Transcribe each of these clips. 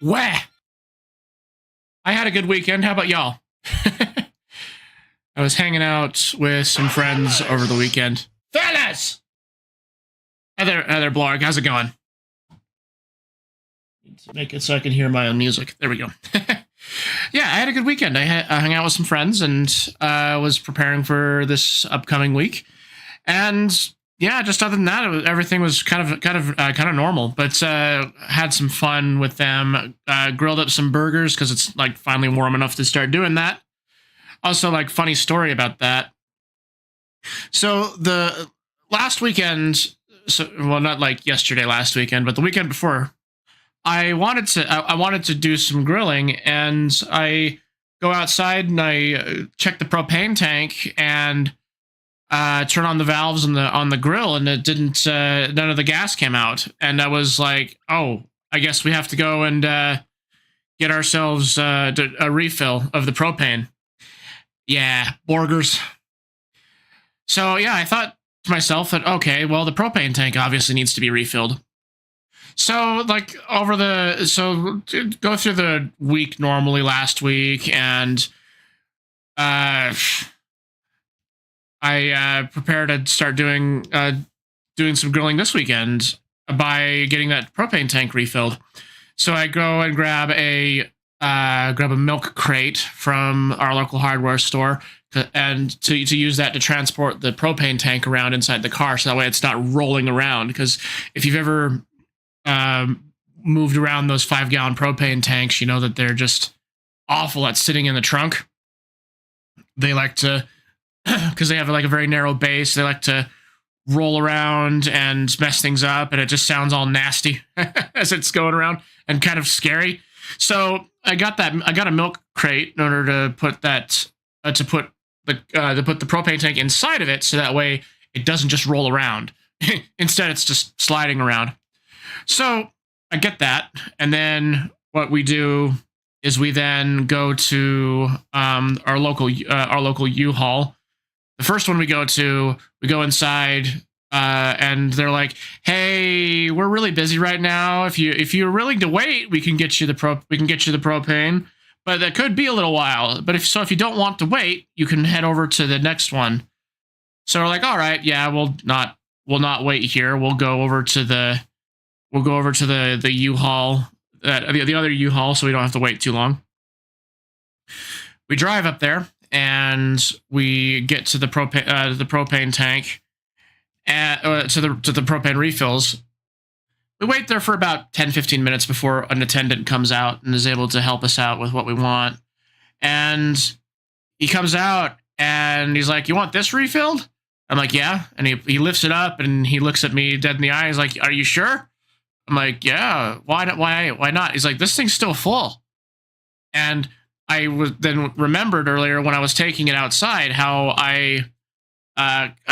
Wah! I had a good weekend. How about y'all? I was hanging out with some friends over the weekend. Fellas! Other blog, how's it going? Need to make it so I can hear my own music. There we go. Yeah, I had a good weekend. I hung out with some friends and was preparing for this upcoming week. And yeah, just other than that, everything was kind of normal. But had some fun with them. Grilled up some burgers because it's like finally warm enough to start doing that. Also, like, funny story about that. So the last weekend, well, not like yesterday, last weekend, but the weekend before, I wanted to do some grilling, and I go outside and I check the propane tank and turn on the valves on the grill, and it didn't. None of the gas came out, and I was like, "Oh, I guess we have to go and get ourselves a refill of the propane." Yeah, burgers. So yeah, I thought to myself that, okay, well, the propane tank obviously needs to be refilled. So like go through the week normally last week, and I prepared to start doing some grilling this weekend by getting that propane tank refilled. So I go and grab a milk crate from our local hardware store, and to use that to transport the propane tank around inside the car, so that way it's not rolling around. Because if you've ever moved around those 5-gallon propane tanks, you know that they're just awful at sitting in the trunk. They like to, because they have like a very narrow base, they like to roll around and mess things up, and it just sounds all nasty as it's going around and kind of scary. So I got a milk crate in order to put that to put the propane tank inside of it, so that way it doesn't just roll around. Instead, it's just sliding around. So I get that, and then what we do is we then go to our local U-Haul. The first one we go inside, and they're like, "Hey, we're really busy right now. If you're willing to wait, we can get you the propane, but that could be a little while. But if you don't want to wait, you can head over to the next one." So we're like, "All right, yeah, we'll not wait here. We'll go over to the U-Haul, the other U-Haul, so we don't have to wait too long." We drive up there, and we get to the propane tank, and to the propane refills. We wait there for about 10-15 minutes before an attendant comes out and is able to help us out with what we want. And he comes out and he's like, "You want this refilled?" I'm like, "Yeah." And he lifts it up and he looks at me dead in the eye. He's like, "Are you sure?" I'm like, "Yeah. Why not?" He's like, "This thing's still full." And I was then remembered earlier when I was taking it outside how I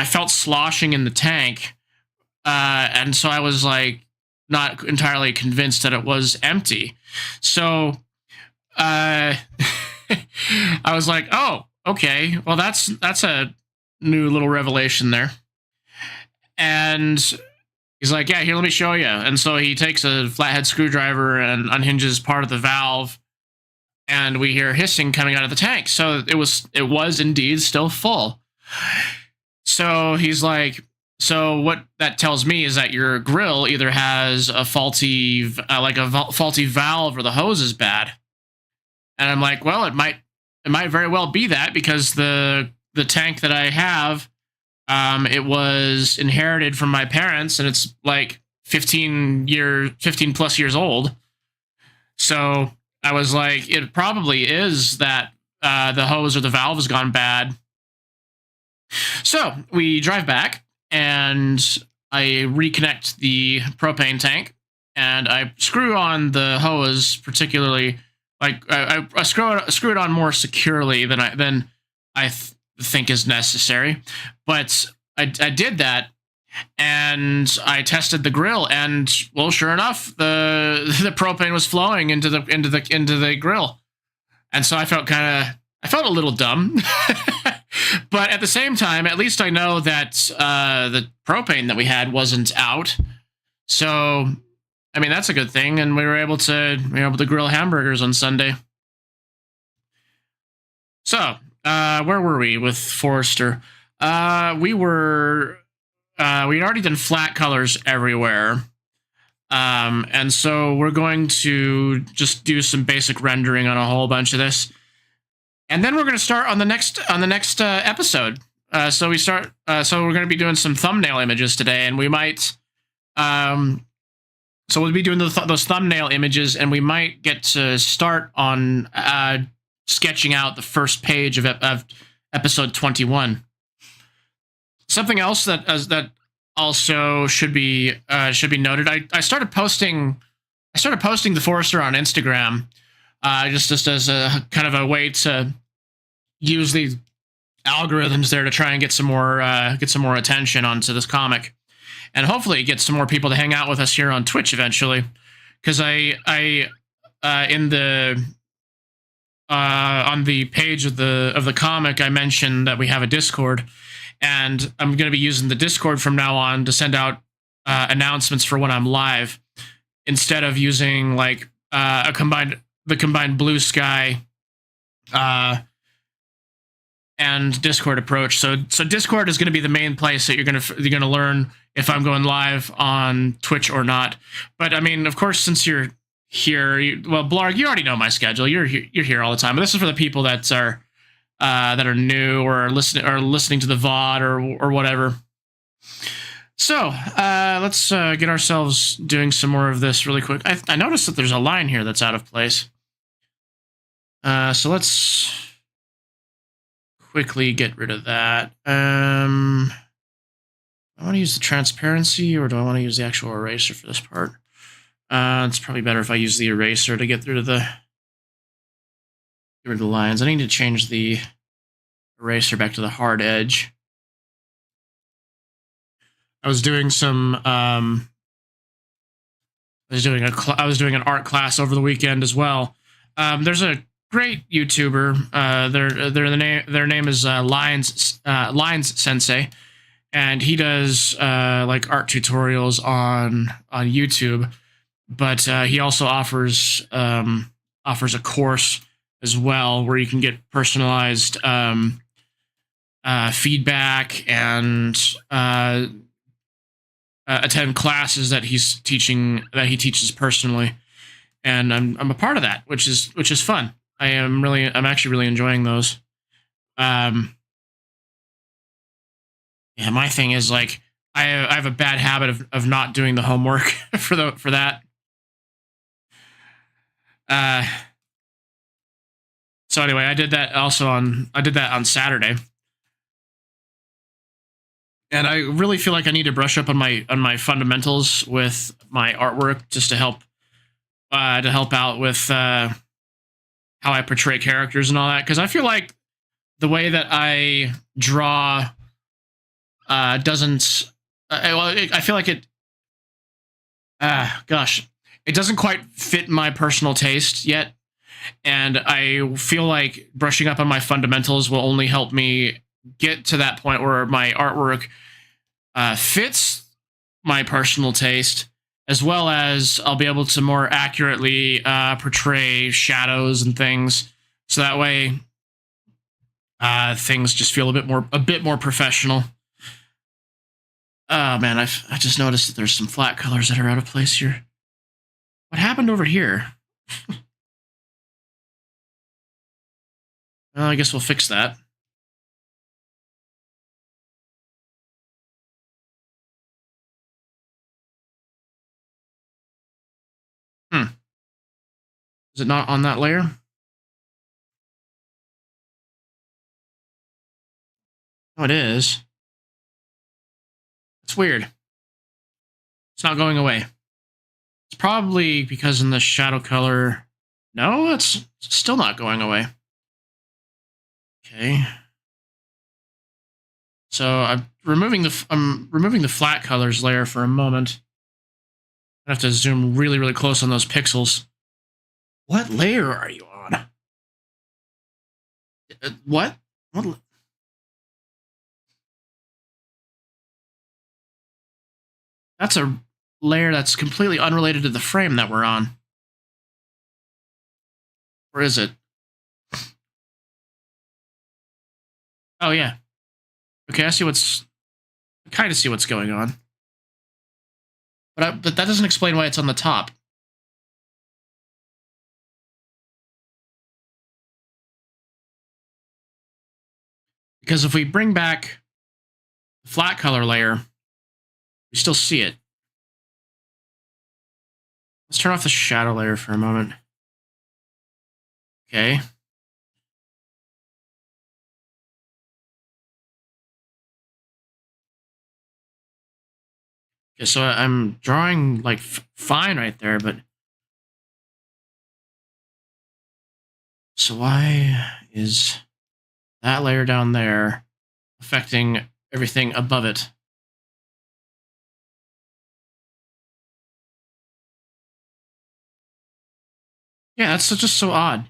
felt sloshing in the tank, and so I was like not entirely convinced that it was empty. So I was like, "Oh, okay. Well, that's a new little revelation there." And he's like, "Yeah, here, let me show you." And so he takes a flathead screwdriver and unhinges part of the valve, and we hear hissing coming out of the tank. So it was indeed still full. So he's like, "So what that tells me is that your grill either has a faulty valve, or the hose is bad." And I'm like, "Well, it might very well be that, because the tank that I have, it was inherited from my parents, and it's like 15 plus years old." So I was like, it probably is that the hose or the valve has gone bad. So we drive back, and I reconnect the propane tank, and I screw on the hose, particularly like I screw it on more securely than I think is necessary. But I did that, and I tested the grill, and well, sure enough, the propane was flowing into the grill, and so I felt a little dumb. But at the same time, at least I know that the propane that we had wasn't out. So I mean, that's a good thing. And we were able to grill hamburgers on Sunday. So, where were we with Forrester? We we'd already done flat colors everywhere. And so we're going to just do some basic rendering on a whole bunch of this. And then we're going to start on the next episode. So we're going to be doing some thumbnail images today, and we might so we'll be doing those thumbnail images, and we might get to start on sketching out the first page of episode 21. Something else that also should be noted. I started posting the Forester on Instagram, just as a kind of a way to use the algorithms there to try and get some more attention onto this comic, and hopefully get some more people to hang out with us here on Twitch eventually. Because in the on the page of the comic, I mentioned that we have a Discord, and I'm going to be using the Discord from now on to send out announcements for when I'm live, instead of using like the combined Bluesky and Discord approach. So Discord is going to be the main place that you're going to learn if I'm going live on Twitch or not. But I mean, of course, since you're here, Blarg, you already know my schedule. You're here all the time. But this is for the people that are new or are listening to the VOD or whatever. So let's get ourselves doing some more of this really quick. I noticed that there's a line here that's out of place. So let's quickly get rid of that. I want to use the transparency, or do I want to use the actual eraser for this part? It's probably better if I use the eraser to get rid of the lines. I need to change the eraser back to the hard edge. I was doing some I was doing an art class over the weekend as well. There's a great YouTuber. Their name is Lines Sensei, and he does like art tutorials on YouTube. But he also offers a course as well, where you can get personalized feedback and attend classes that he teaches personally. And I'm a part of that, which is fun. I'm actually really enjoying those. Yeah, my thing is, like, I have a bad habit of not doing the homework for that. So anyway, I did that on Saturday, and I really feel like I need to brush up on my fundamentals with my artwork, just to help out with how I portray characters and all that. Because I feel like the way that I draw doesn't. I feel like it. It doesn't quite fit my personal taste yet, and I feel like brushing up on my fundamentals will only help me get to that point where my artwork fits my personal taste, as well as I'll be able to more accurately portray shadows and things, so that way things just feel a bit more professional. Oh man, I just noticed that there's some flat colors that are out of place here. What happened over here? Well, I guess we'll fix that. Is it not on that layer? Oh, it is. It's weird. It's not going away. It's probably because in the shadow color... No, it's still not going away. Okay. So I'm removing the flat colors layer for a moment. I have to zoom really, really close on those pixels. What layer are you on? What? That's a layer that's completely unrelated to the frame that we're on. Or is it? Oh, yeah. Okay, I kind of see what's going on. But that doesn't explain why it's on the top. Because if we bring back the flat color layer, we still see it. Let's turn off the shadow layer for a moment. Okay. Okay, so I'm drawing like fine right there, but so why is that layer down there affecting everything above it? Yeah, that's just so odd.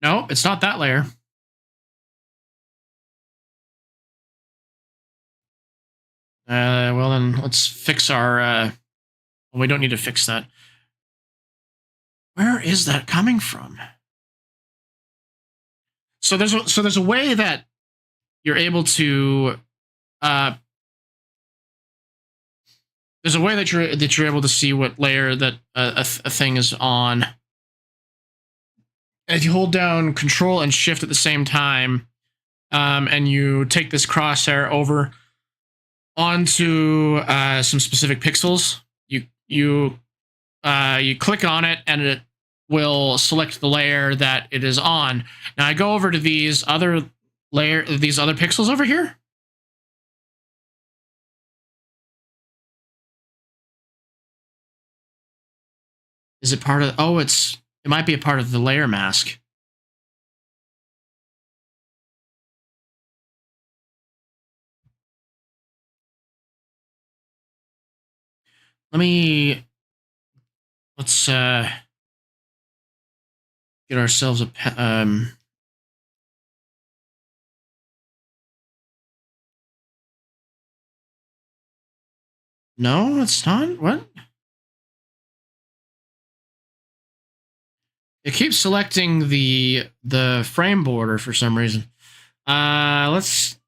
No, it's not that layer. Well then, let's fix our... well, we don't need to fix that. Where is that coming from? So there's a way that you're able to... there's a way that you're able to see what layer that a thing is on. And if you hold down Control and Shift at the same time, and you take this crosshair over onto some specific pixels, you click on it, and it will select the layer that it is on. Now I go over to these other pixels over here. Is it part of? Oh, it might be a part of the layer mask. Let's get ourselves a no, it's not. What? It keeps selecting the frame border for some reason. Let's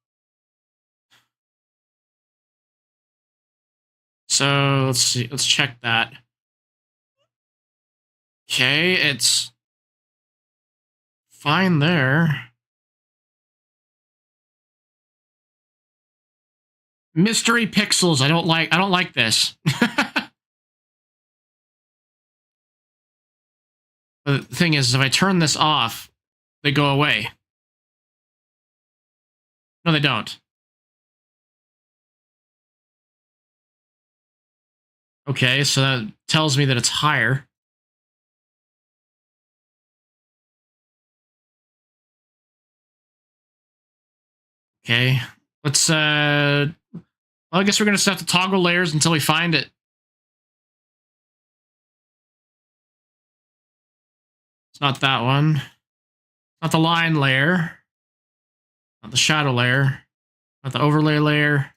see. Let's check that. Okay, it's fine there. Mystery pixels. I don't like this. The thing is, if I turn this off, they go away. No, they don't. Okay, so that tells me that it's higher. Okay, let's well, I guess we're gonna have to toggle layers until we find it. It's not that one. Not the line layer. Not the shadow layer. Not the overlay layer.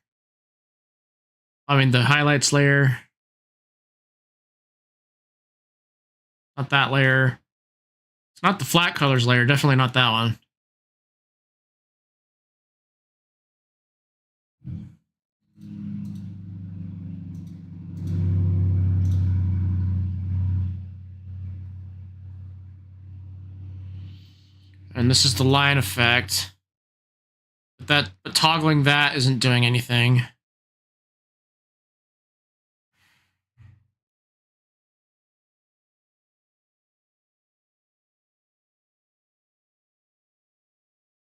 I mean the highlights layer. Not that layer. It's not the flat colors layer. Definitely not that one. And this is the line effect. But toggling that isn't doing anything.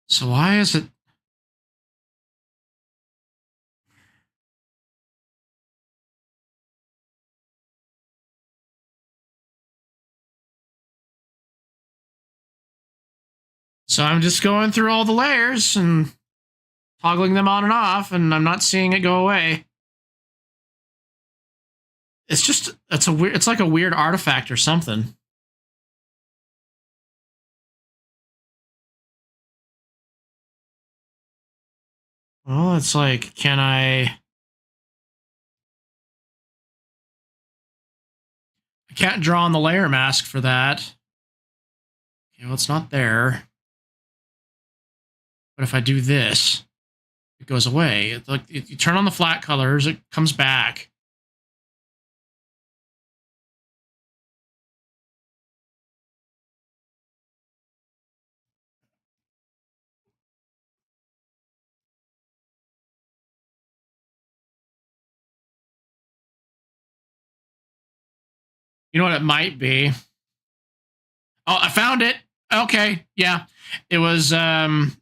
So why is it? So I'm just going through all the layers and toggling them on and off, and I'm not seeing it go away. It's like a weird artifact or something. Well, it's like, can I can't draw on the layer mask for that. Okay, well, it's not there. But if I do this, it goes away. It's like you turn on the flat colors, it comes back. You know what it might be? Oh, I found it. Okay, yeah. It was in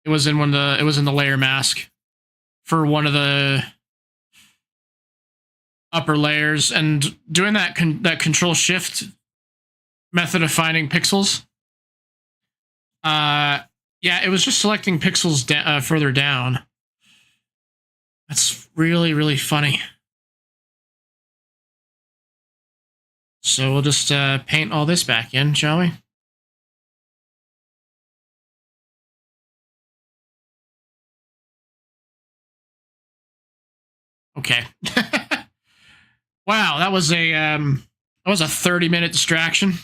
the layer mask for one of the upper layers, and doing that control shift method of finding pixels. Yeah, it was just selecting pixels further down. That's really, really funny. So we'll just paint all this back in, shall we? Okay. Wow, that was a 30-minute distraction.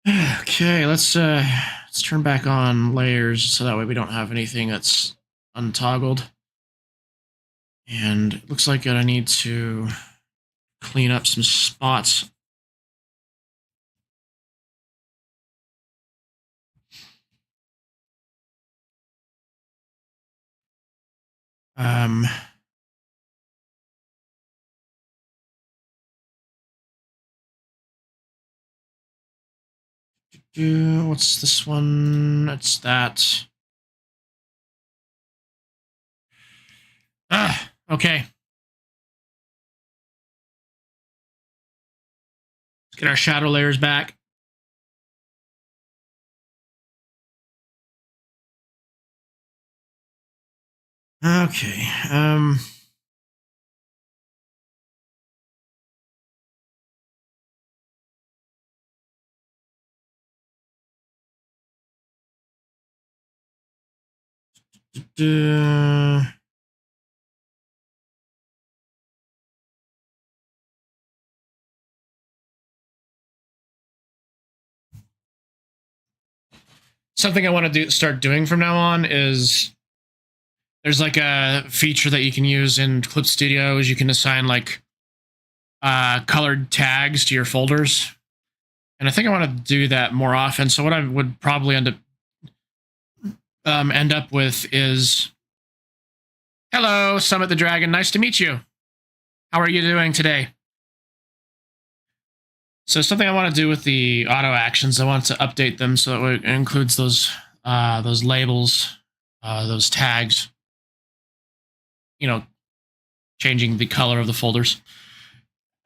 Okay, let's turn back on layers so that way we don't have anything that's untoggled. And it looks like I need to clean up some spots. What's this one? It's that. Okay. Let's get our shadow layers back. Okay. Something I want to start doing from now on is there's like a feature that you can use in Clip Studio is you can assign like colored tags to your folders. And I think I want to do that more often. So what I would probably end up with is, hello, Summit the Dragon. Nice to meet you. How are you doing today? So something I want to do with the auto actions, I want to update them so that it includes those labels, those tags. You know, changing the color of the folders.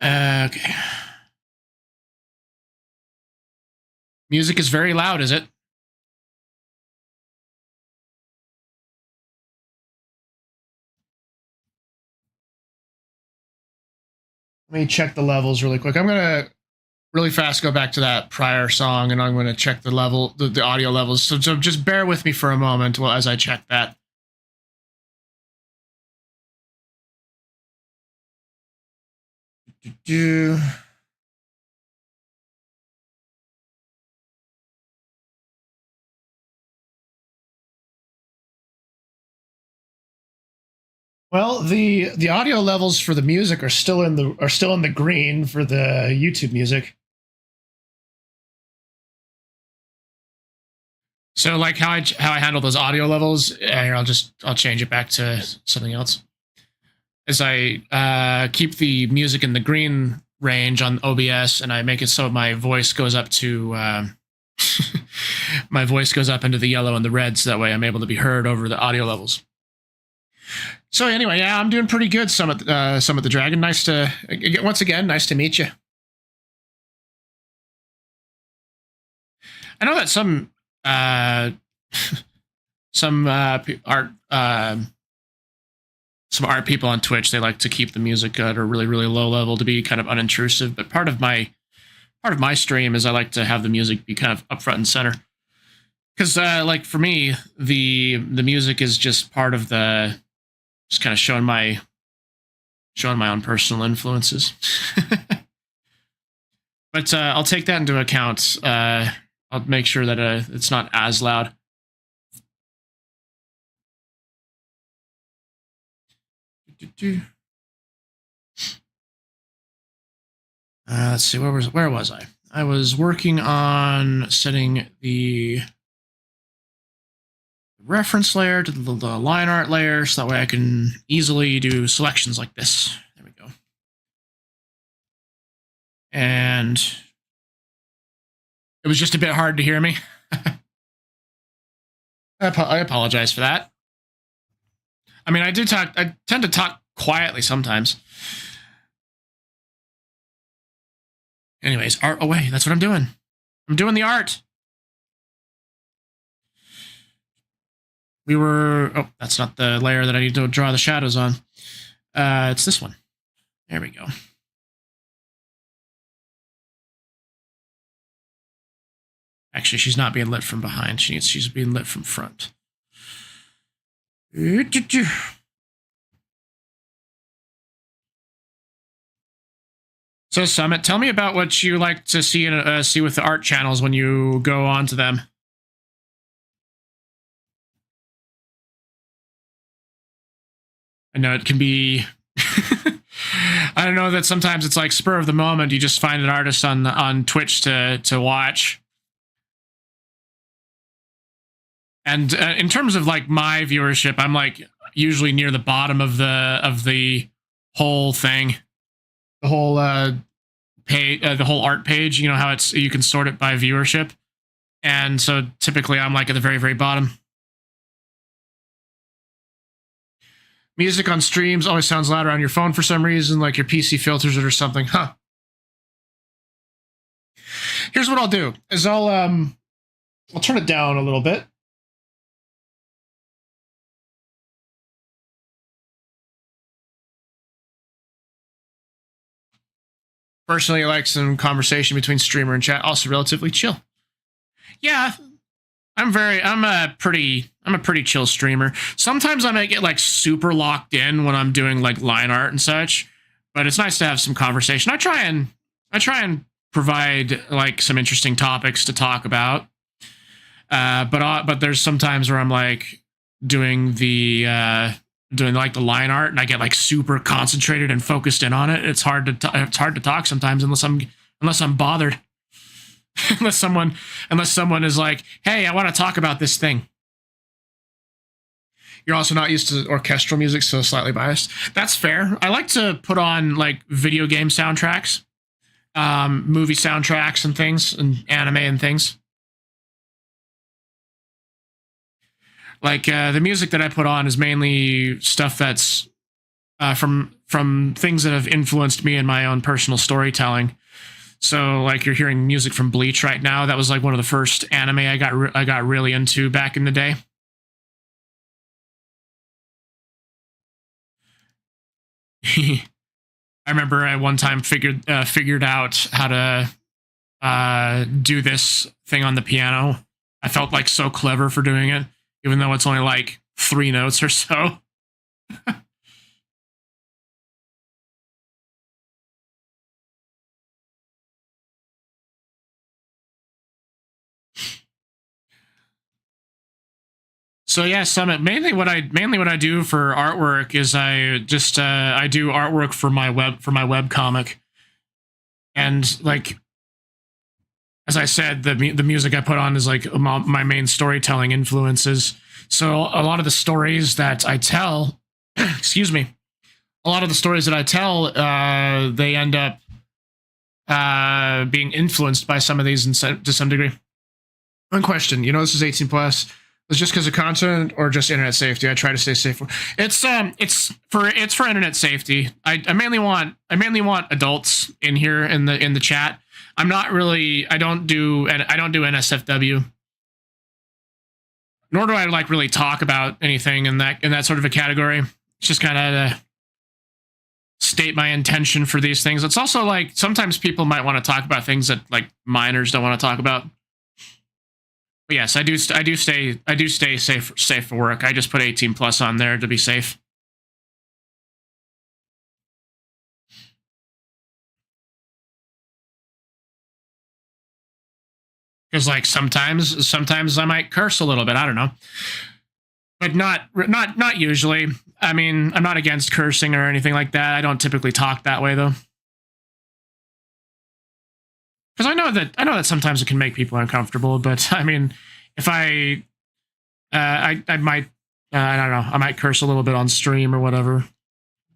Okay. Music is very loud, is it? Let me check the levels really quick. I'm going to really fast go back to that prior song, and I'm going to check the level, the audio levels. So just bear with me for a moment as I check that. Well, the audio levels for the music are still in the green for the YouTube music. So like how I handle those audio levels, here I'll change it back to something else. As I keep the music in the green range on OBS, and I make it so my voice goes up to my voice goes up into the yellow and the red, so that way I'm able to be heard over the audio levels. So anyway, yeah, I'm doing pretty good. Summit the Dragon. Nice to meet you. I know that some art people on Twitch, they like to keep the music at a really, really low level to be kind of unintrusive. But part of my stream is I like to have the music be kind of up front and center. Because like for me, the music is just part of the just kind of showing my own personal influences. But I'll take that into account. I'll make sure that it's not as loud. Let's see, where was I? I was working on setting the reference layer to the line art layer, so that way I can easily do selections like this. There we go. And it was just a bit hard to hear me. I apologize for that. I mean, I tend to talk quietly sometimes. Anyways, art away. That's what I'm doing. I'm doing the art. Oh, that's not the layer that I need to draw the shadows on. It's this one. There we go. Actually, she's not being lit from behind. She's being lit from front. So, Summit, tell me about what you like to see with the art channels when you go onto them. I know it can be. I don't know that sometimes it's like spur of the moment. You just find an artist on Twitch to watch. And in terms of like my viewership, I'm like usually near the bottom of the whole thing, the whole page, the whole art page. You know how you can sort it by viewership, and so typically I'm like at the very, very bottom. Music on streams always sounds louder on your phone for some reason, like your PC filters it or something, huh? Here's what I'll do: is I'll turn it down a little bit. Personally, I like some conversation between streamer and chat. Also, relatively chill. Yeah, I'm a pretty chill streamer. Sometimes I might get like super locked in when I'm doing like line art and such, but it's nice to have some conversation. I try and provide like some interesting topics to talk about. But there's some times where I'm like doing like the line art and I get like super concentrated and focused in on it. It's hard to talk sometimes unless I'm bothered. unless someone is like, hey, I want to talk about this thing. You're also not used to orchestral music, so slightly biased. That's fair. I like to put on like video game soundtracks, movie soundtracks and things, and anime and things. Like the music that I put on is mainly stuff that's from things that have influenced me in my own personal storytelling. So like you're hearing music from Bleach right now. That was like one of the first anime I got really into back in the day. I remember I one time figured out how to do this thing on the piano. I felt like so clever for doing it, even though it's only like 3 notes or so. So yeah, Summit. Mainly what I do for artwork is I do artwork for my webcomic, and like as I said, the music I put on is like my main storytelling influences. So a lot of the stories that I tell, excuse me, a lot of the stories that I tell, they end up being influenced by some of these to some degree. One question, this is 18 plus. Is just because of content or just internet safety? I try to stay safe. It's for internet safety. I mainly want adults in here in the chat. I'm not really. I don't do NSFW. Nor do I like really talk about anything in that sort of a category. It's just kind of to state my intention for these things. It's also like sometimes people might want to talk about things that like minors don't want to talk about. But yes, I do stay safe for work. I just put 18 plus on there to be safe. Because like sometimes I might curse a little bit. I don't know, but not usually. I mean, I'm not against cursing or anything like that. I don't typically talk that way though, because I know that sometimes it can make people uncomfortable. But I mean, if I might I don't know, I might curse a little bit on stream or whatever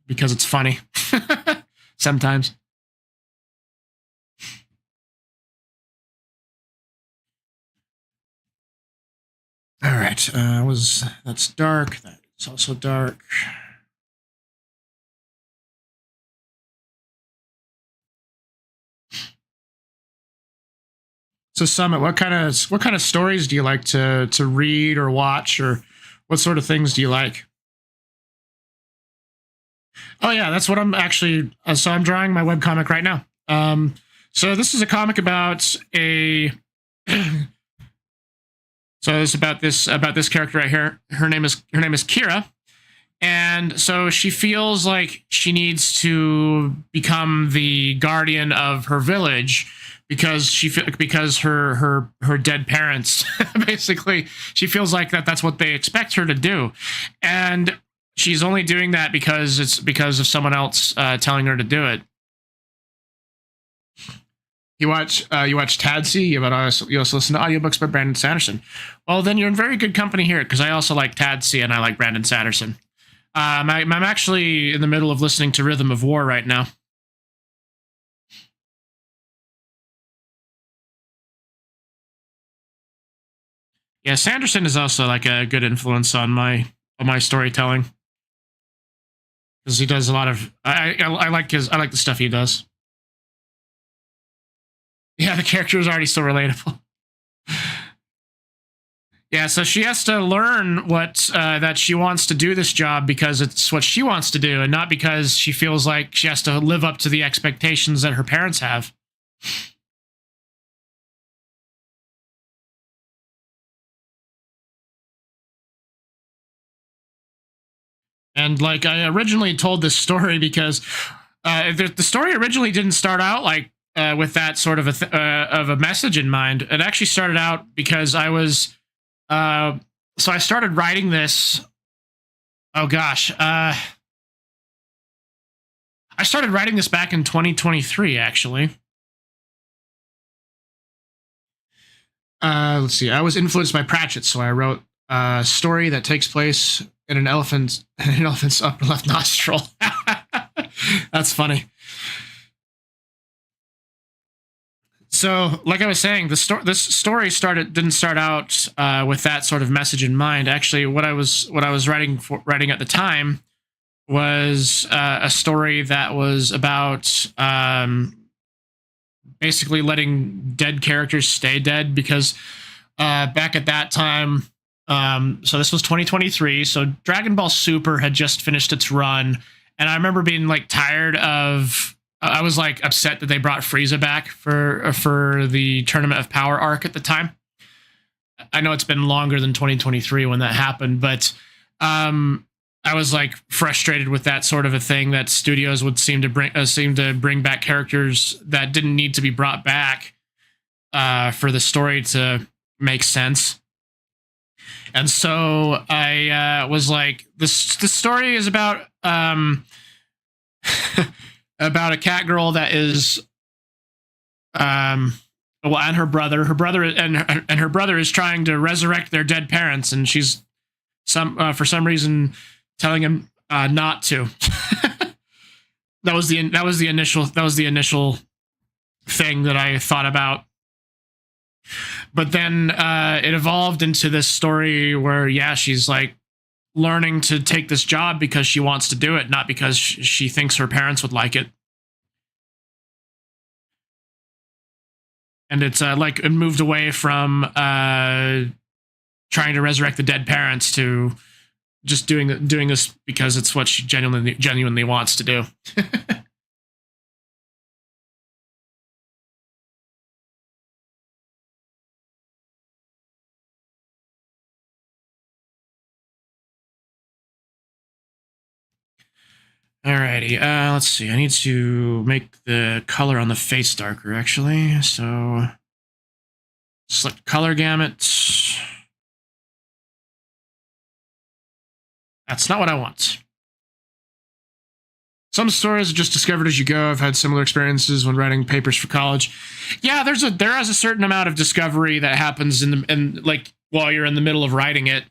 because it's funny sometimes. All right, that's dark. That's also dark. So, Summit, what kind of stories do you like to read or watch, or what sort of things do you like? Oh yeah, that's what I'm actually. So I'm drawing my webcomic right now. So this is a comic about a. So it's about this character right here. Her name is Kira, and so she feels like she needs to become the guardian of her village because her dead parents basically, she feels like that's what they expect her to do, and she's only doing that because it's because of someone else telling her to do it. You watch Tadsy. You also listen to audiobooks by Brandon Sanderson. Well, then you're in very good company here because I also like Tadsy and I like Brandon Sanderson. I'm actually in the middle of listening to Rhythm of War right now. Yeah, Sanderson is also like a good influence on my storytelling because he does a lot of I like the stuff he does. Yeah, the character is already so relatable. Yeah, so she has to learn that she wants to do this job because it's what she wants to do, and not because she feels like she has to live up to the expectations that her parents have. And like I originally told this story because the story originally didn't start out like with that sort of of a message in mind. It actually started out because I was so I started writing this. Oh gosh, I started writing this back in 2023. Actually, let's see. I was influenced by Pratchett, so I wrote a story that takes place in an elephant's upper left nostril. That's funny. So, like I was saying, this story didn't start out with that sort of message in mind. Actually, what I was writing at the time was a story that was about basically letting dead characters stay dead because back at that time, so this was 2023. So Dragon Ball Super had just finished its run, and I remember being like tired of. I was like upset that they brought Frieza back for the Tournament of Power arc at the time. I know it's been longer than 2023 when that happened, but I was like frustrated with that sort of a thing that studios would seem to bring back characters that didn't need to be brought back for the story to make sense. And so I was like, this story is about about a cat girl that is well, and her brother her brother is trying to resurrect their dead parents, and she's for some reason telling him not to. That was the initial thing that I thought about. But then it evolved into this story where, yeah, she's like learning to take this job because she wants to do it, not because she thinks her parents would like it. And it's like it moved away from trying to resurrect the dead parents to just doing this because it's what she genuinely wants to do. Alrighty, let's see. I need to make the color on the face darker, actually. So, select color gamut. That's not what I want. Some stories are just discovered as you go. I've had similar experiences when writing papers for college. Yeah, there is a certain amount of discovery that happens like while you're in the middle of writing it.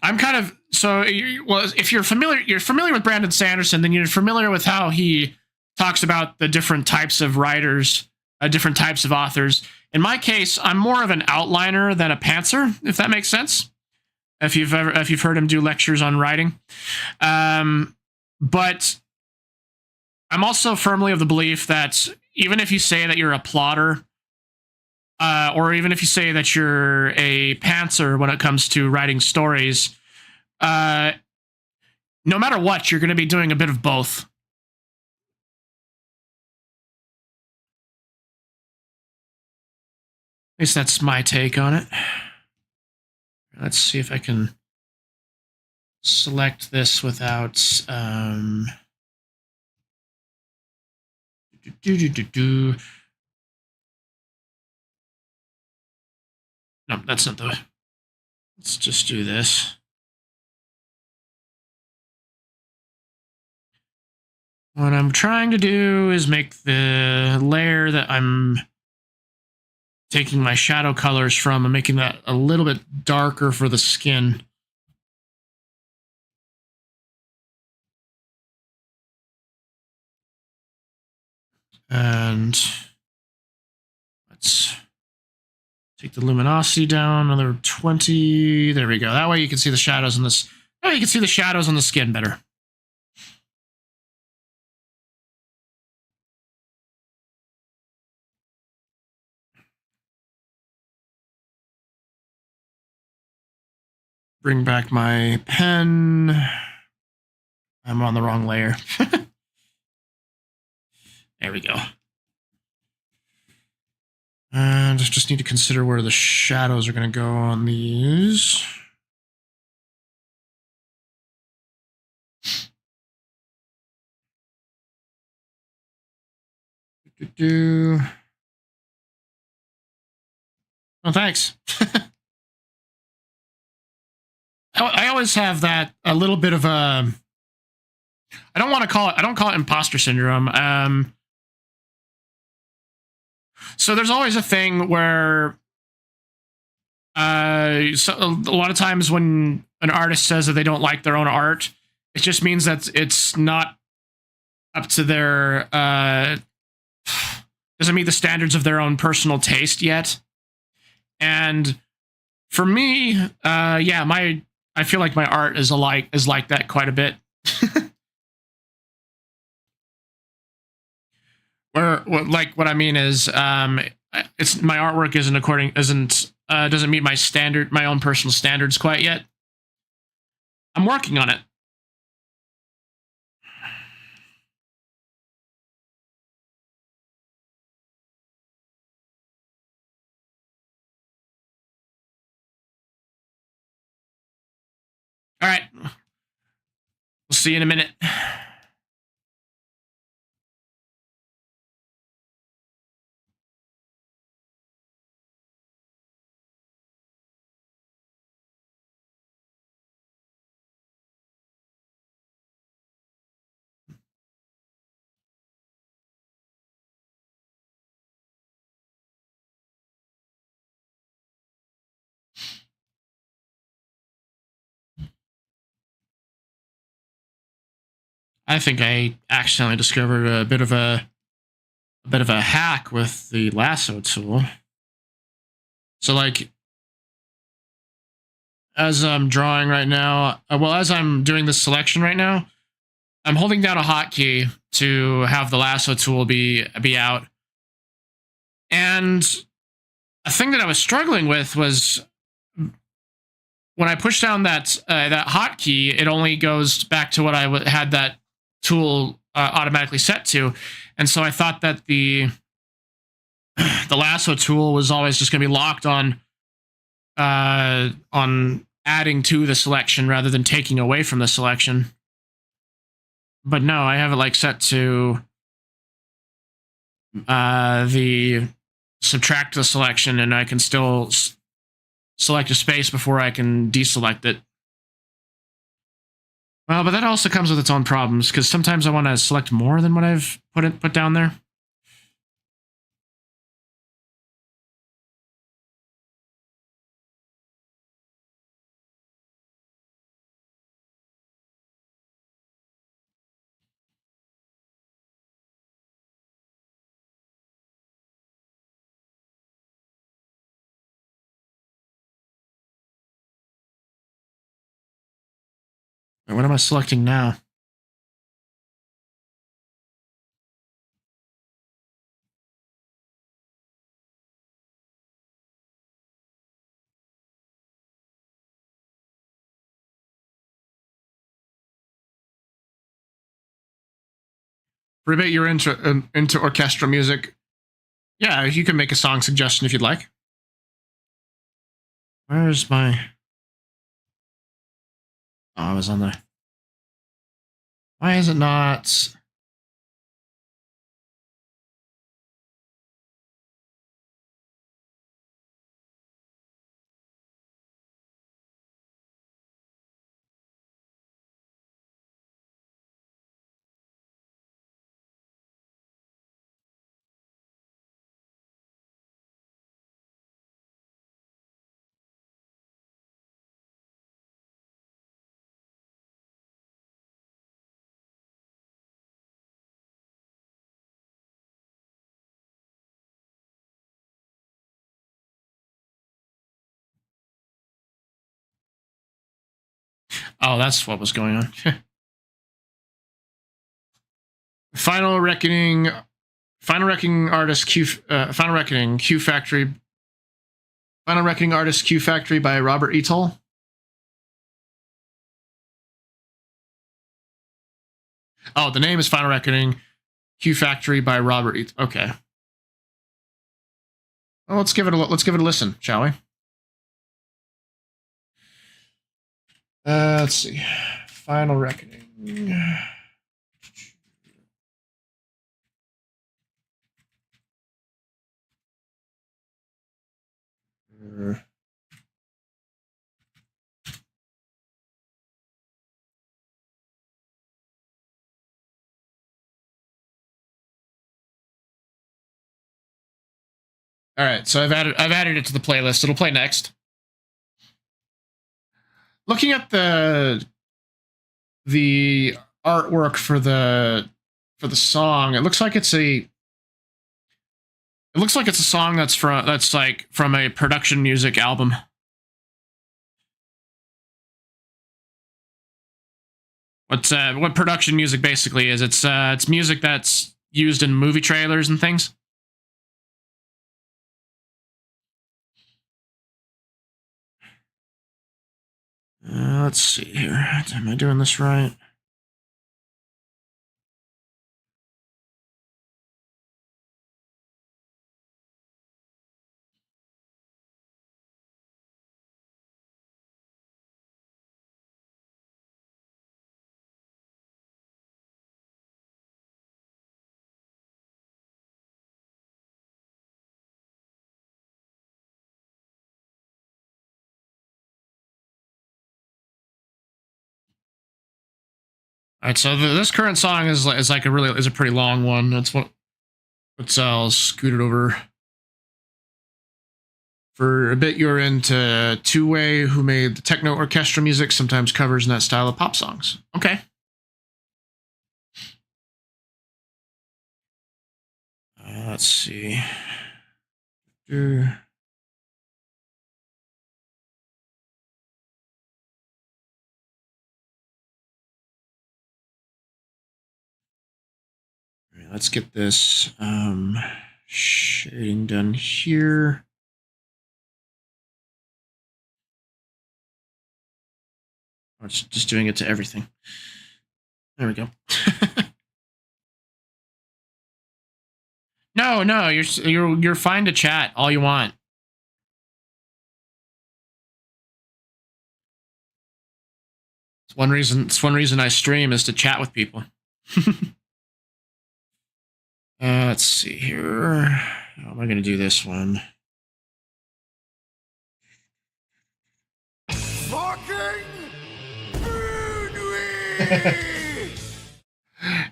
I'm kind of if you're familiar with Brandon Sanderson, then you're familiar with how he talks about the different types of writers, different types of authors. In my case, I'm more of an outliner than a pantser, if that makes sense. If you've heard him do lectures on writing, but I'm also firmly of the belief that even if you say that you're a plotter, or even if you say that you're a pantser when it comes to writing stories, no matter what, you're going to be doing a bit of both. At least that's my take on it. Let's see if I can select this without... No, that's not the... Let's just do this. What I'm trying to do is make the layer that I'm taking my shadow colors from and making that a little bit darker for the skin. And let's take the luminosity down another 20. There we go. That way you can see the shadows in this. That way you can see the shadows on the skin better. Bring back my pen. I'm on the wrong layer. There we go. And just need to consider where the shadows are going to go on these. Oh, thanks. I always have that a little bit of a... I don't call it imposter syndrome. So there's always a thing where a lot of times when an artist says that they don't like their own art, it just means that it's not up to their... doesn't meet the standards of their own personal taste yet. And for me, yeah, I feel like my art is like that quite a bit. What I mean is, it's my artwork doesn't meet my own personal standards quite yet. I'm working on it. All right. We'll see you in a minute. I think I accidentally discovered a bit of a hack with the lasso tool. So like, as I'm drawing right now, as I'm doing this selection right now, I'm holding down a hotkey to have the lasso tool be out. And a thing that I was struggling with was when I push down that hotkey, it only goes back to what I had that tool automatically set to. And so I thought that the lasso tool was always just going to be locked on adding to the selection rather than taking away from the selection. but no, I have it like set to the subtract the selection, and I can still select a space before I can deselect it. Well, but that also comes with its own problems, because sometimes I want to select more than what I've put down there. What am I selecting now? For a bit, you're into orchestral music. Yeah, you can make a song suggestion if you'd like. Where's my... Oh, I was on the... Why is it not... Oh, that's what was going on. Final Reckoning artist Q Final Reckoning Q Factory. Final Reckoning artist Q Factory by Robert Etoll. Oh, the name is Final Reckoning Q Factory by Robert Etoll. Okay. Well, let's give it a listen, shall we? Let's see. Final Reckoning. All right, so I've added it to the playlist. It'll play next. Looking at the artwork for the song, it looks like it's a song that's like from a production music album. What production music basically is? It's music that's used in movie trailers and things. Let's see here. Am I doing this right? All right, so this current song is a pretty long one. That's what. I'll scoot it over. For a bit, you're into Two-Way, who made the techno orchestra music, sometimes covers in that style of pop songs. Okay. Let's see. Let's get this shading done here. It's just doing it to everything. There we go. No, you're fine to chat all you want. It's one reason I stream is to chat with people. Let's see here. How am I going to do this one?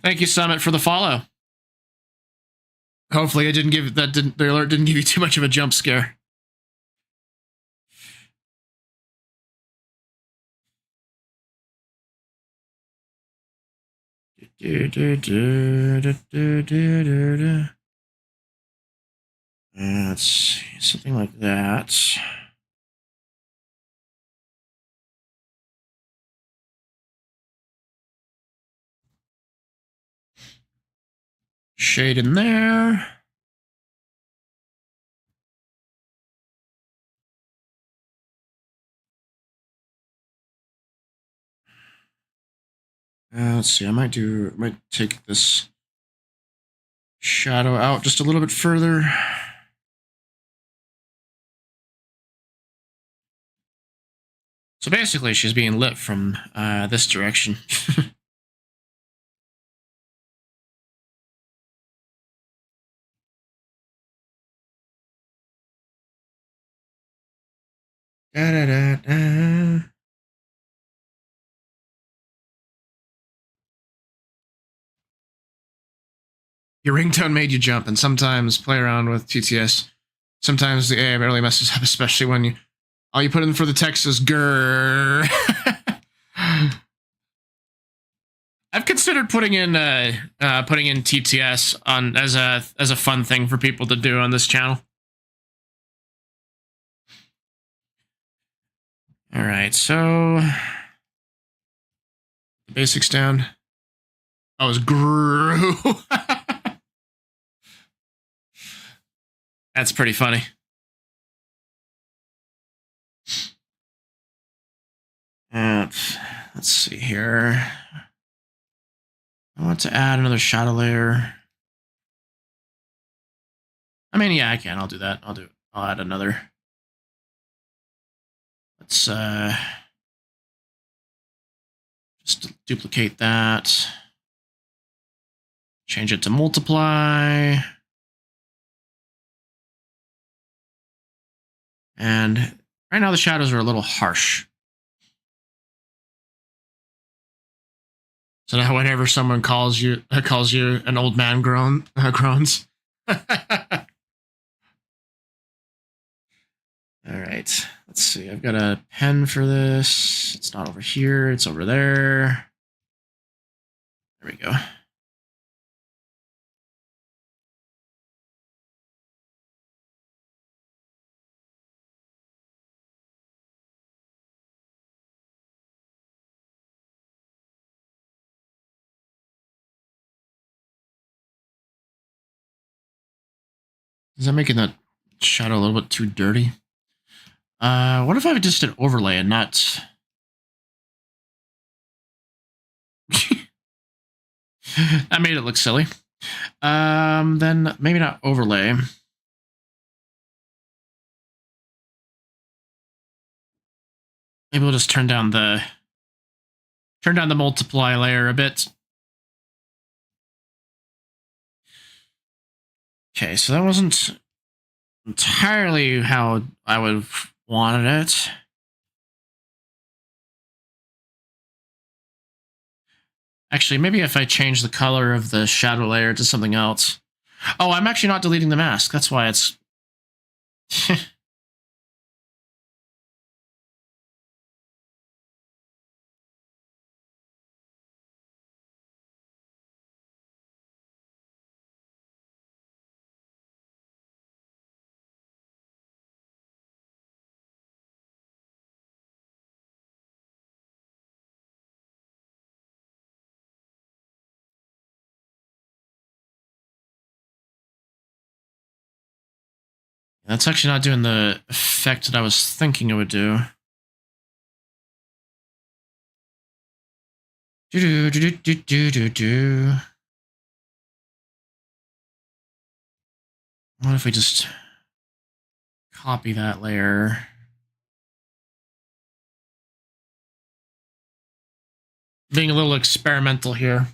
Thank you, Summit, for the follow. Hopefully, the alert didn't give you too much of a jump scare. Let's see, something like that. Shade in there. Let's see, I might take this shadow out just a little bit further. So basically, she's being lit from this direction. Da, da, da, da. Your ringtone made you jump, and sometimes play around with TTS. Sometimes the AI barely messes up, especially when all you put in for the text is grrr. I've considered putting in TTS on as a fun thing for people to do on this channel. All right, so the basics down. I was grew. That's pretty funny. Let's see here. I want to add another shadow layer. I mean, yeah, I can. I'll do that. I'll add another. Let's just duplicate that. Change it to multiply. And right now the shadows are a little harsh. So now whenever someone calls you an old man groans. All right, let's see. I've got a pen for this. It's not over here. It's over there. There we go. Is that making that shadow a little bit too dirty? What if I just did overlay and not... That made it look silly. Then maybe not overlay. Maybe we'll just turn down the multiply layer a bit. Okay, so that wasn't entirely how I would have wanted it. Actually, maybe if I change the color of the shadow layer to something else. Oh, I'm actually not deleting the mask. That's why it's... That's actually not doing the effect that I was thinking it would do. What if we just copy that layer? Being a little experimental here.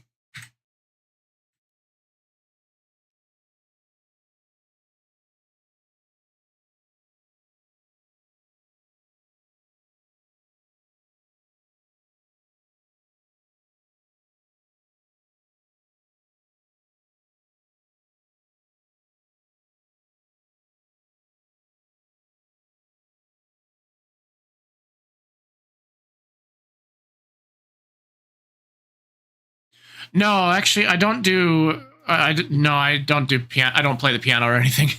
No, actually, I don't do. No, I don't do piano. I don't play the piano or anything.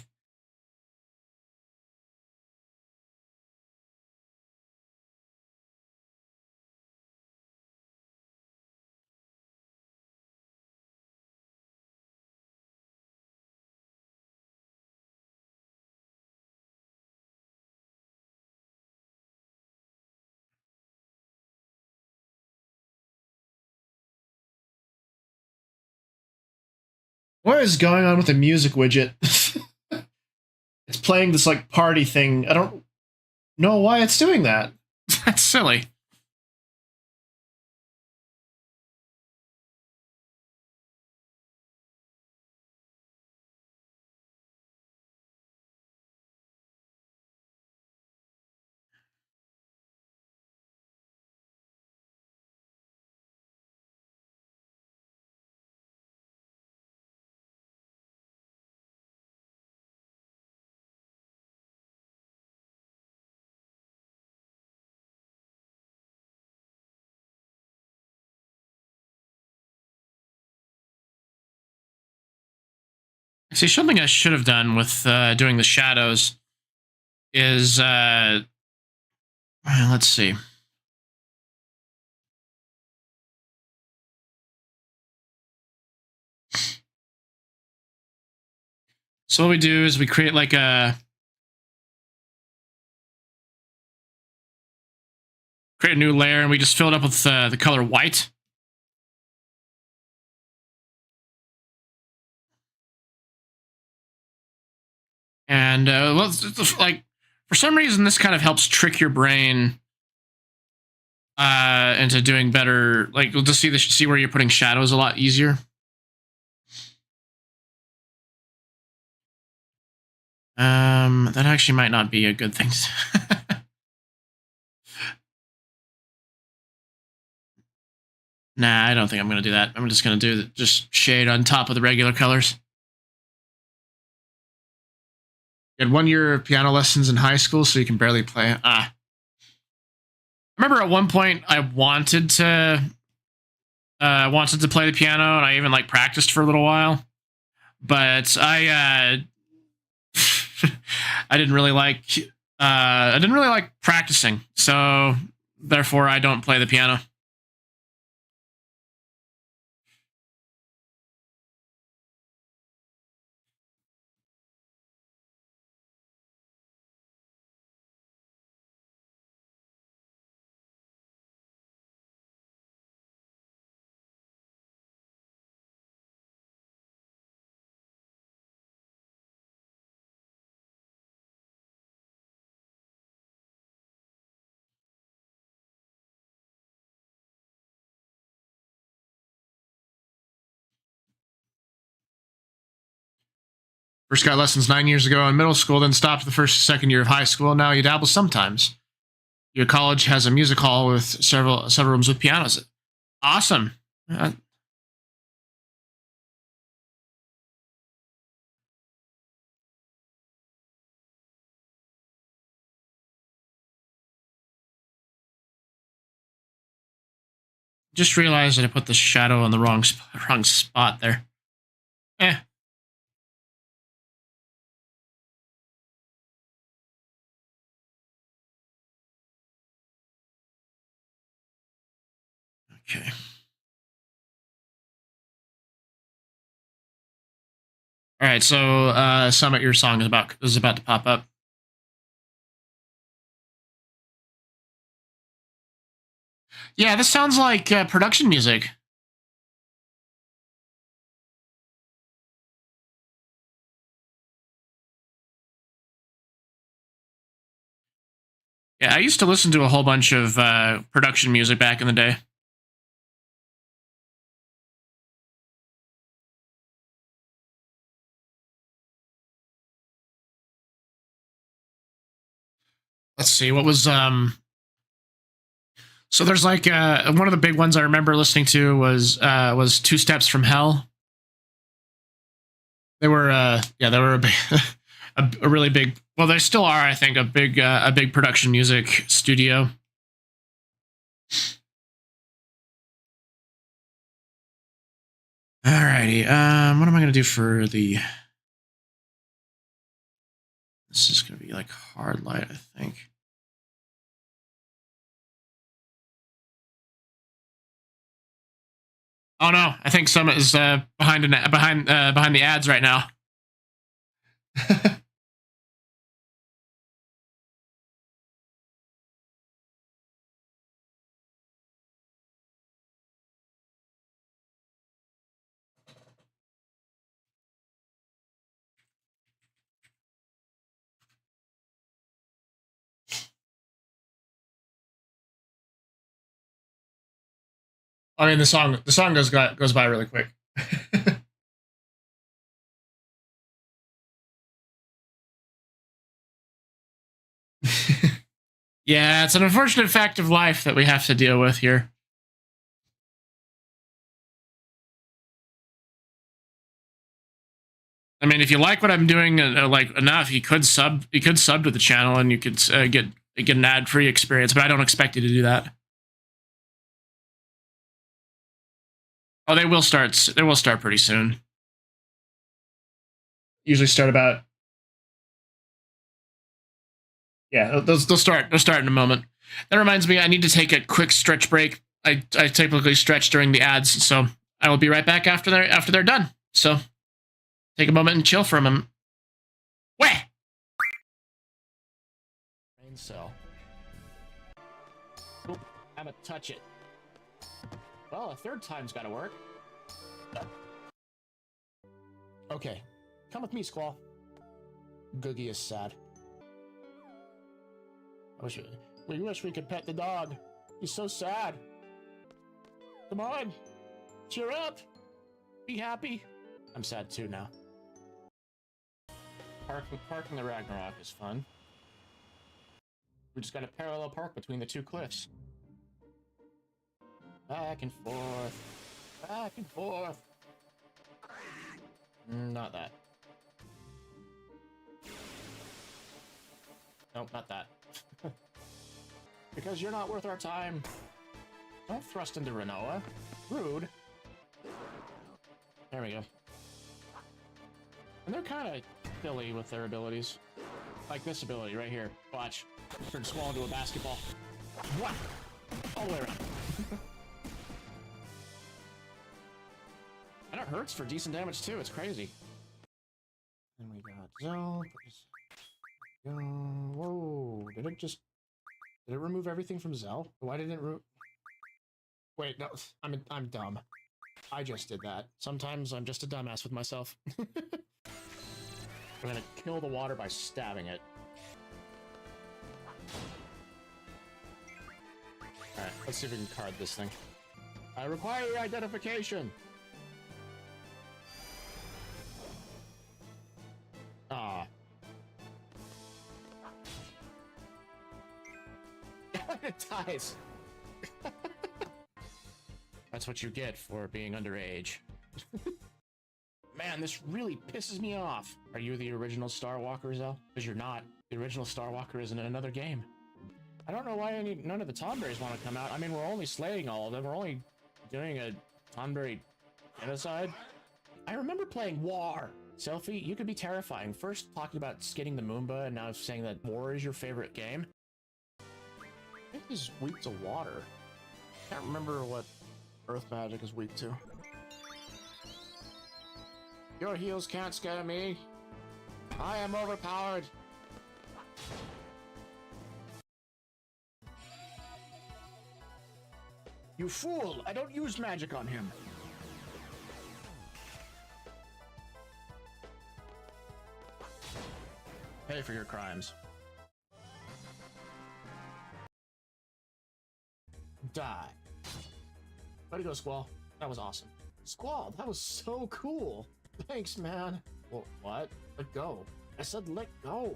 What is going on with the music widget? It's playing this like party thing. I don't know why it's doing that. That's silly. See, something I should have done with doing the shadows is, let's see. So what we do is we create like a new layer, and we just fill it up with the color white. And like for some reason, this kind of helps trick your brain into doing better. Like we'll just see where you're putting shadows a lot easier. That actually might not be a good thing. Nah, I don't think I'm gonna do that. I'm just gonna do just shade on top of the regular colors. You had 1 year of piano lessons in high school, so you can barely play. I remember at one point I wanted to play the piano, and I even like practiced for a little while. But I didn't really like practicing, so therefore I don't play the piano. First got lessons 9 years ago in middle school, then stopped the second year of high school. Now you dabble sometimes. Your college has a music hall with several rooms with pianos. Awesome. Just realized that I put the shadow on the wrong spot there. Eh. Okay. All right. So, Summit, your song is about to pop up. Yeah, this sounds like production music. Yeah, I used to listen to a whole bunch of production music back in the day. Let's see, what was so there's like one of the big ones I remember listening to was Two Steps from Hell. They were they were a big, a really big, well, they still are, I think, a big production music studio. Alrighty, what am I gonna do for the... This is gonna be like hard light, I think. Oh no, I think Summit is behind the ads right now. I mean, the song goes by really quick. Yeah, it's an unfortunate fact of life that we have to deal with here. I mean, if you like what I'm doing, like enough, you could sub to the channel and you could get an ad-free experience. But I don't expect you to do that. Oh, they will start. They will start pretty soon. Usually start about. Yeah, they'll start. They'll start in a moment. That reminds me, I need to take a quick stretch break. I typically stretch during the ads, so I will be right back after they're done. So take a moment and chill for a moment. Wah! Brain cell. Oop, I'm gonna touch it. Well, a third time's gotta work. Okay, come with me, Squall. Googie is sad. We wish we could pet the dog. He's so sad. Come on, cheer up. Be happy. I'm sad too now. Parking the Ragnarok is fun. We just got a parallel park between the two cliffs. Back and forth. Back and forth. Not that. Nope, not that. Because you're not worth our time. Don't thrust into Renoa. Rude. There we go. And they're kind of silly with their abilities. Like this ability right here. Watch. Turn Squall into a basketball. What? All the way around. And it hurts for decent damage too. It's crazy. Then we got Zell. Whoa. Did it remove everything from Zell? Why didn't it Wait, no. I'm dumb. I just did that. Sometimes I'm just a dumbass with myself. I'm gonna kill the water by stabbing it. Alright, let's see if we can card this thing. I require your identification! Ah. It dies! That's what you get for being underage. Man, this really pisses me off. Are you the original Star Walker, Zell? Because you're not. The original Star Walker is in another game. I don't know why none of the Tonberries want to come out. I mean, we're only slaying all of them. We're only doing a Tonberry genocide. I remember playing War. Selfie, you could be terrifying. First talking about skinning the Moomba, and now saying that War is your favorite game. I think he's weak to water. Can't remember what Earth Magic is weak to. Your heels can't scare me. I am overpowered. You fool! I don't use magic on him. Pay for your crimes. Die. Way to go, Squall. That was awesome. Squall, that was so cool. Thanks, man. Well, what? Let go. I said let go.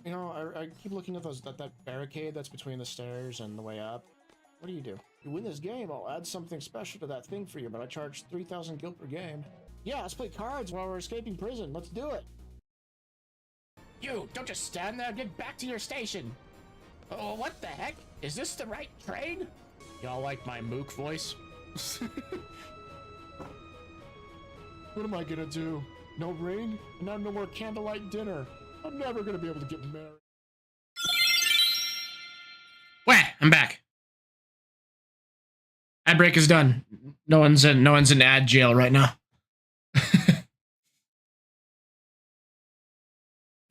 You know, I keep looking at that barricade that's between the stairs and the way up. What do? You win this game, I'll add something special to that thing for you, but I charge 3,000 gil per game. Yeah, let's play cards while we're escaping prison. Let's do it. You, don't just stand there. Get back to your station. Oh, what the heck? Is this the right train? Y'all like my mook voice? What am I gonna do? No ring? And now no more candlelight dinner. I'm never gonna be able to get married. Wah! I'm back. Ad break is done. No one's in ad jail right now.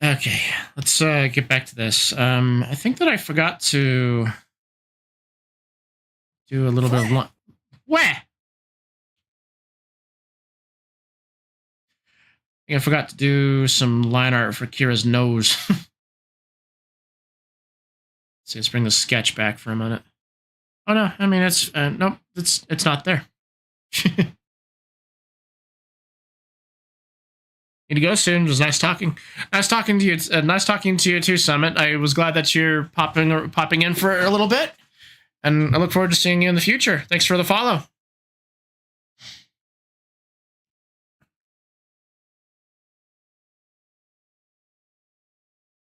Okay, let's get back to this. I think that I forgot to do a little bit of Wah! I forgot to do some line art for Kira's nose. Let's bring the sketch back for a minute. Oh no, I mean it's nope, it's not there. Need to go soon. It was nice talking. Nice talking to you. Nice talking to you too, Summit. I was glad that you're popping in for a little bit, and I look forward to seeing you in the future. Thanks for the follow.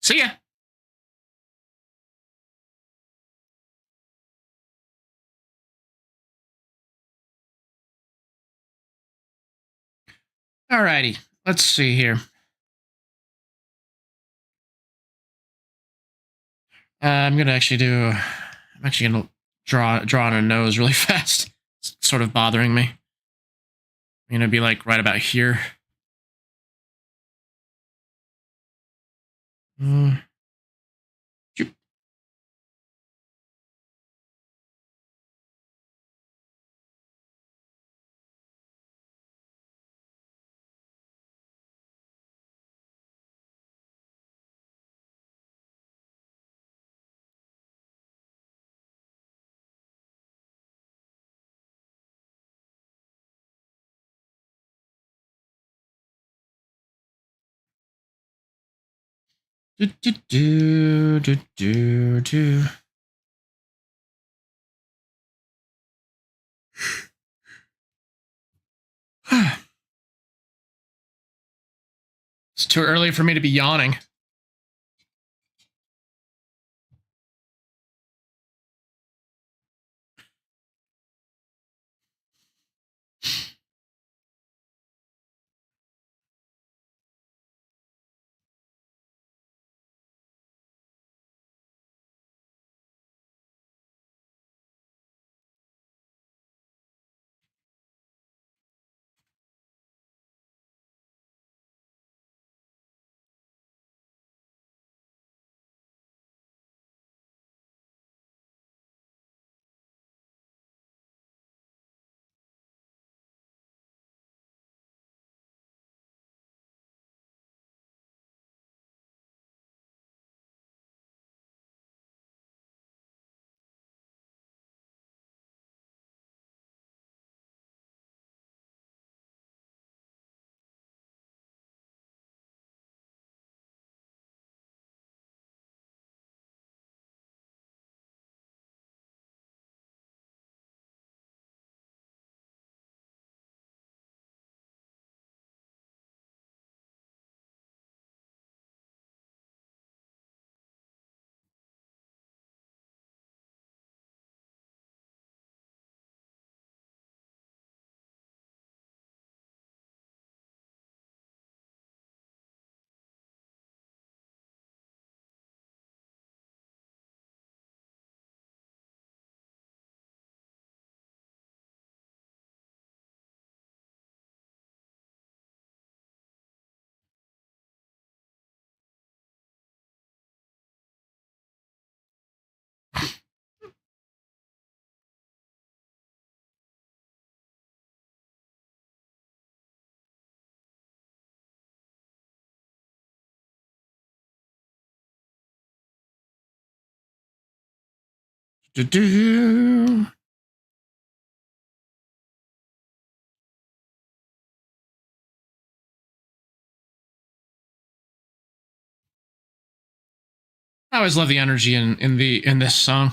See ya. Alrighty, let's see here. I'm actually gonna draw on a nose really fast. It's sort of bothering me. I'm gonna be like right about here. Do. It's too early for me to be yawning. Do. I always love the energy in this song.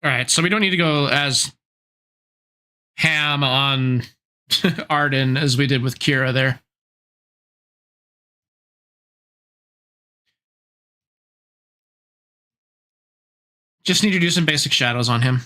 All right, so we don't need to go as ham on Arden as we did with Kira there. Just need to do some basic shadows on him.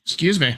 Excuse me.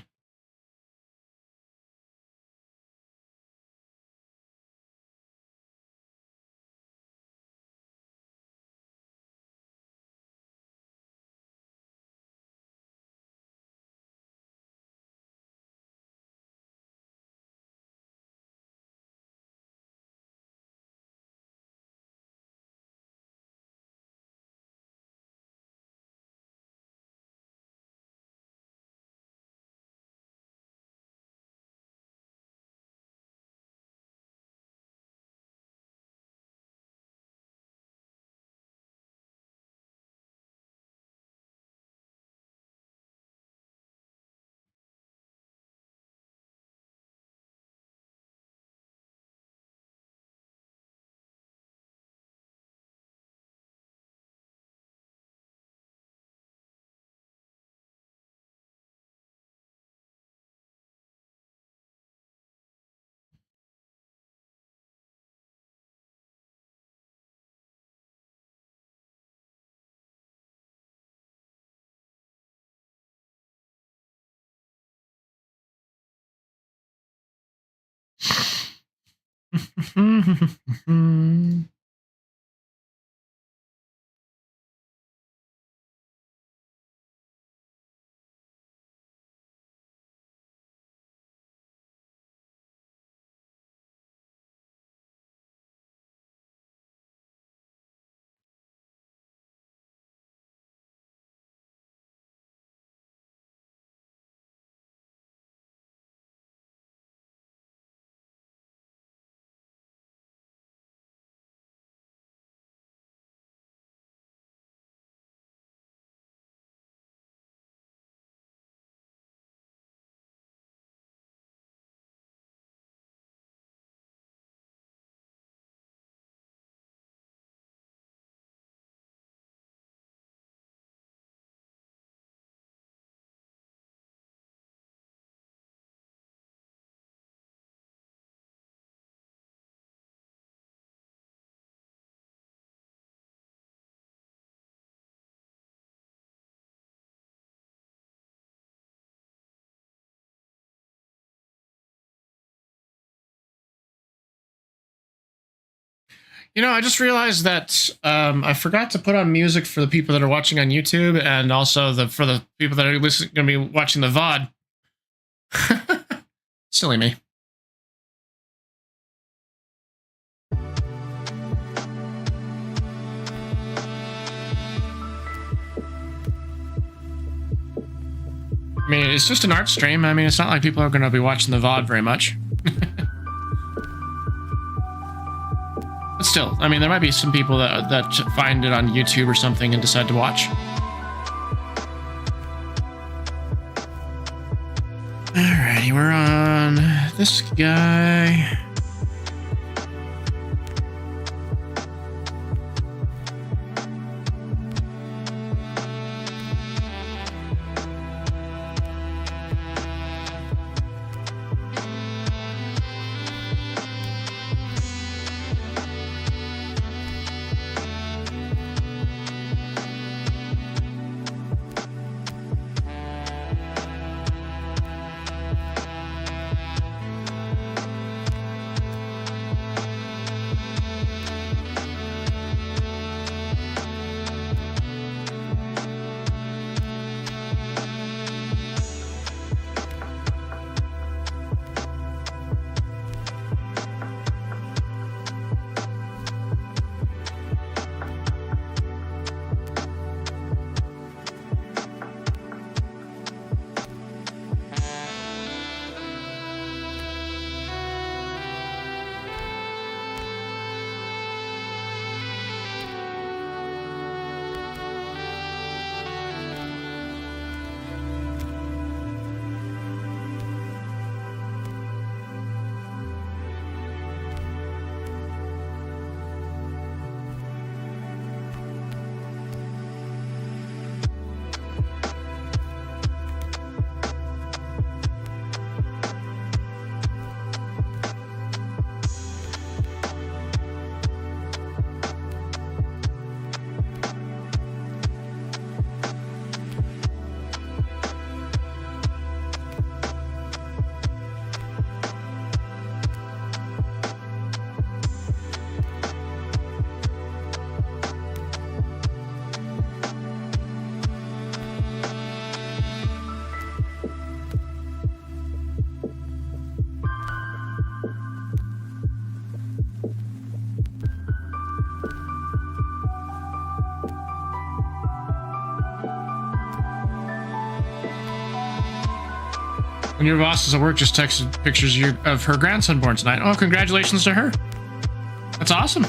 You know, I just realized that I forgot to put on music for the people that are watching on YouTube, and also for the people that are going to be watching the VOD. Silly me. I mean, it's just an art stream. I mean, it's not like people are going to be watching the VOD very much. But still, I mean, there might be some people that find it on YouTube or something and decide to watch. Alrighty, we're on this guy. When your boss is at work just texted pictures of her grandson born tonight. Oh, congratulations to her. That's awesome.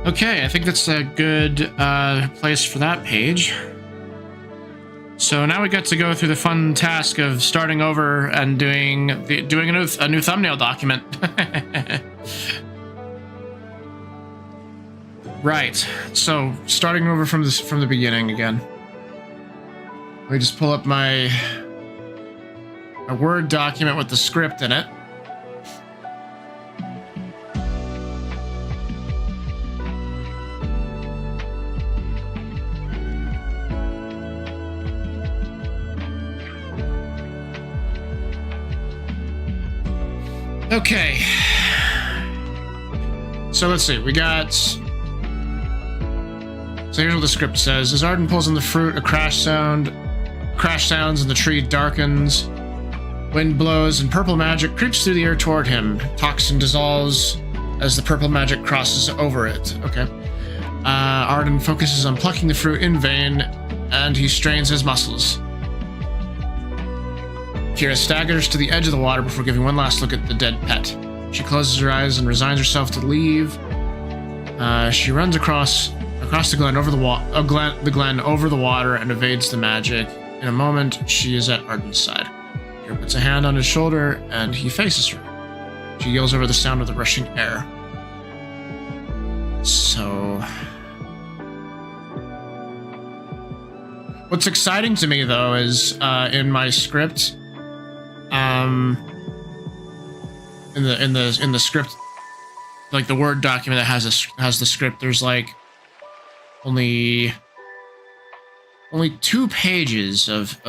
Okay, I think that's a good place for that page. So now we get to go through the fun task of starting over and doing a new thumbnail document. Right. So starting over from the beginning again. Let me just pull up my Word document with the script in it. Okay. So let's see. We got. So here's what the script says: as Arden pulls on the fruit, a crash sounds, and the tree darkens. Wind blows, and purple magic creeps through the air toward him. Toxin dissolves as the purple magic crosses over it. Okay. Arden focuses on plucking the fruit in vain, and he strains his muscles. Kira staggers to the edge of the water before giving one last look at the dead pet. She closes her eyes and resigns herself to leave. She runs across the glen over the glen over the water and evades the magic. In a moment, she is at Arden's side. Kira puts a hand on his shoulder and he faces her. She yells over the sound of the rushing air. So, what's exciting to me though is in my script. In the script, like the Word document that has the script, there's like only 2 pages of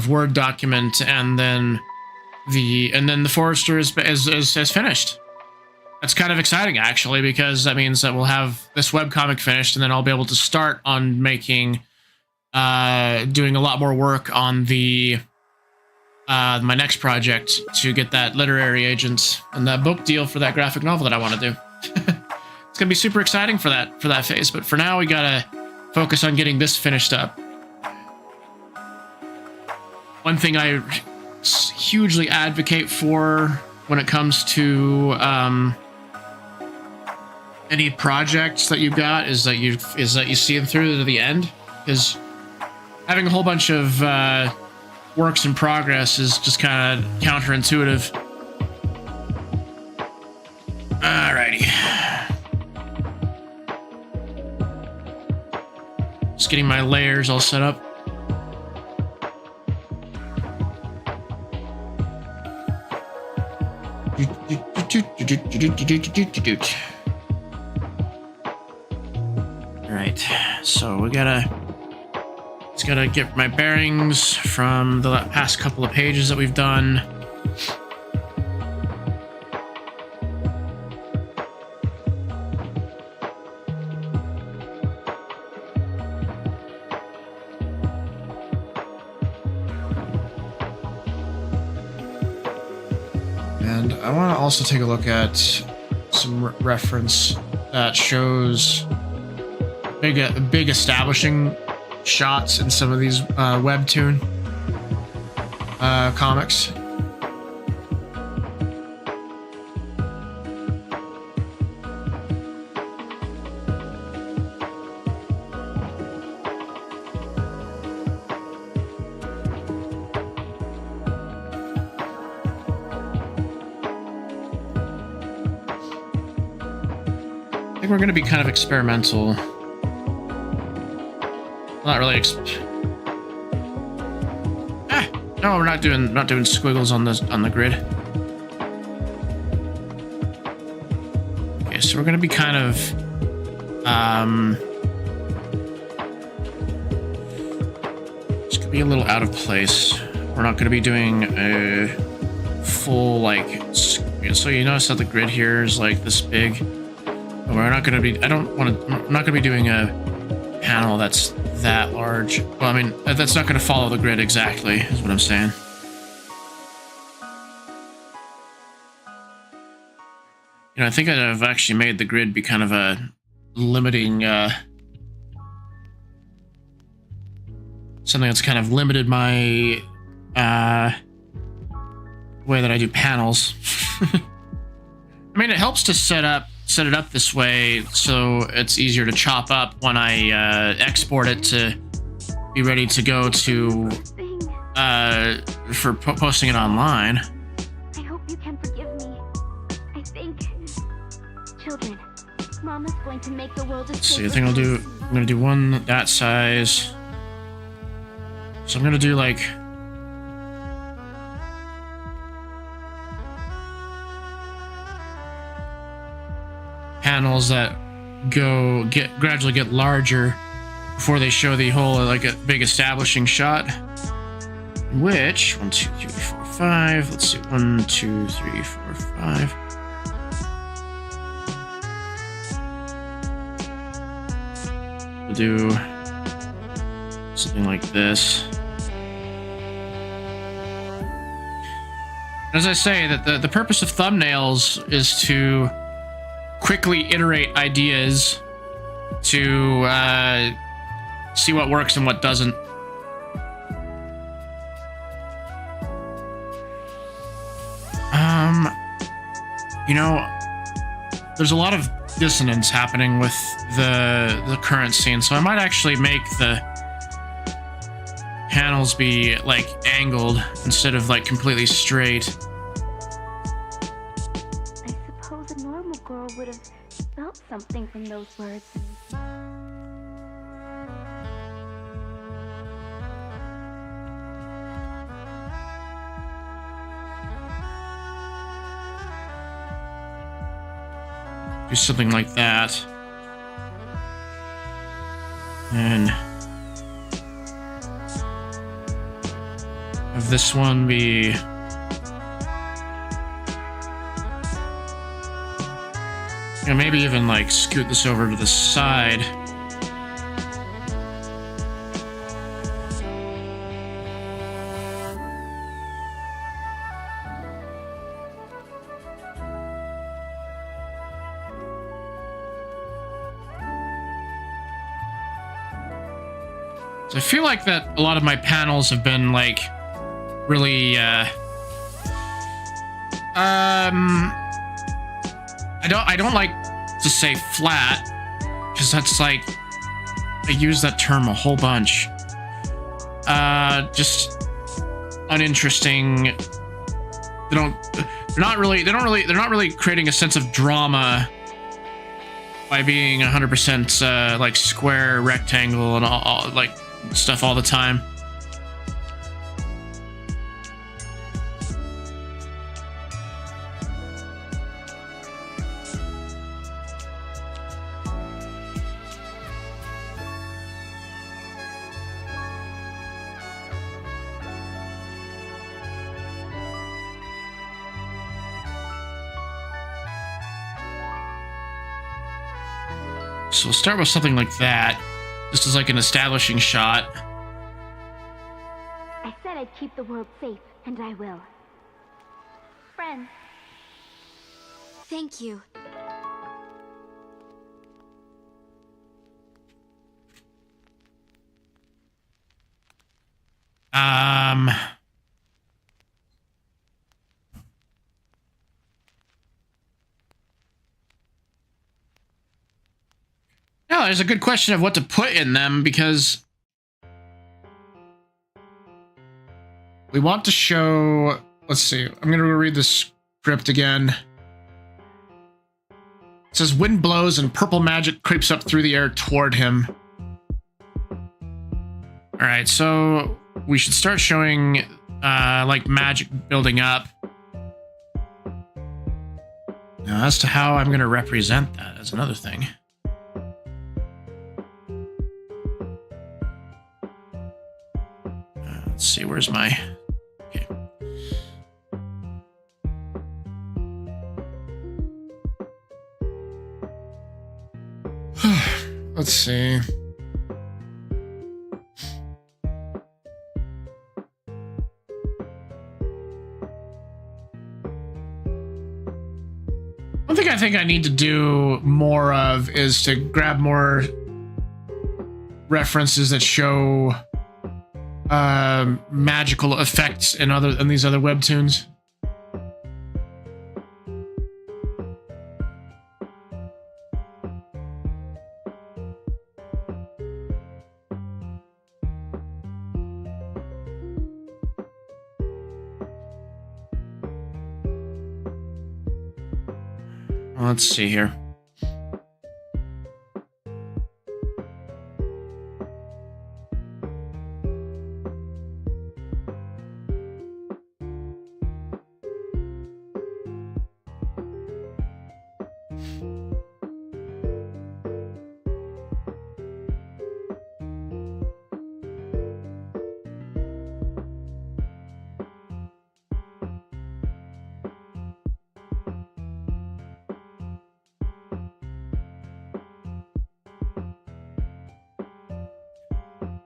Word document, and then the Forester is finished. That's kind of exciting actually, because that means that we'll have this webcomic finished, and then I'll be able to start on making doing a lot more work on my next project to get that literary agent and that book deal for that graphic novel that I want to do. It's gonna be super exciting for that phase, but for now we gotta focus on getting this finished up. One thing I hugely advocate for when it comes to any projects that you've got is that you see them through to the end, because having a whole bunch of works in progress is just kind of counterintuitive. Alrighty. Just getting my layers all set up. Alright, so we gotta get my bearings from the past couple of pages that we've done. And I want to also take a look at some reference that shows big establishing shots in some of these webtoon comics. I think we're going to be kind of experimental. Not really. No, we're not doing squiggles on the grid. Okay, so we're gonna be kind of it's gonna be a little out of place. We're not gonna be doing a full so you notice that the grid here is like this big. We're not gonna be. I'm not gonna be doing a panel that's that large. Well, I mean, that's not going to follow the grid exactly, is what I'm saying. You know, I think I've actually made the grid be kind of a limiting, something that's kind of limited my, way that I do panels. I mean, it helps to set up set it up this way so it's easier to chop up when I export it to be ready to go to for posting it online. I hope you can forgive me. I think children, Mama's going to make the world a Let's see, I think I'm gonna do one that size. So I'm gonna do like panels that gradually get larger before they show the whole like a big establishing shot. Which 1, 2, 3, 4, 5. Let's do 1, 2, 3, 4, 5. We'll do something like this. As I say, that the purpose of thumbnails is to quickly iterate ideas to see what works and what doesn't. You know, there's a lot of dissonance happening with the current scene, so I might actually make the panels be like angled instead of like completely straight. I suppose a normal girl would have felt something from those words. Do something like that. And have this one be maybe even like scoot this over to the side. So I feel like that a lot of my panels have been like really I don't like to say flat because that's like I use that term a whole bunch. Just uninteresting. They're not really creating a sense of drama by being 100% like square, rectangle, and all like stuff all the time. So we'll start with something like that. This is like an establishing shot. I said I'd keep the world safe, and I will. Friends. Thank you. No, there's a good question of what to put in them because we want to show. Let's see. I'm going to read the script again. It says, wind blows and purple magic creeps up through the air toward him. All right, so we should start showing like magic building up. Now, as to how I'm going to represent that is another thing. Let's see, where's my... Okay. Let's see. One thing I think I need to do more of is to grab more references that show magical effects in these other webtoons. Well, let's see here.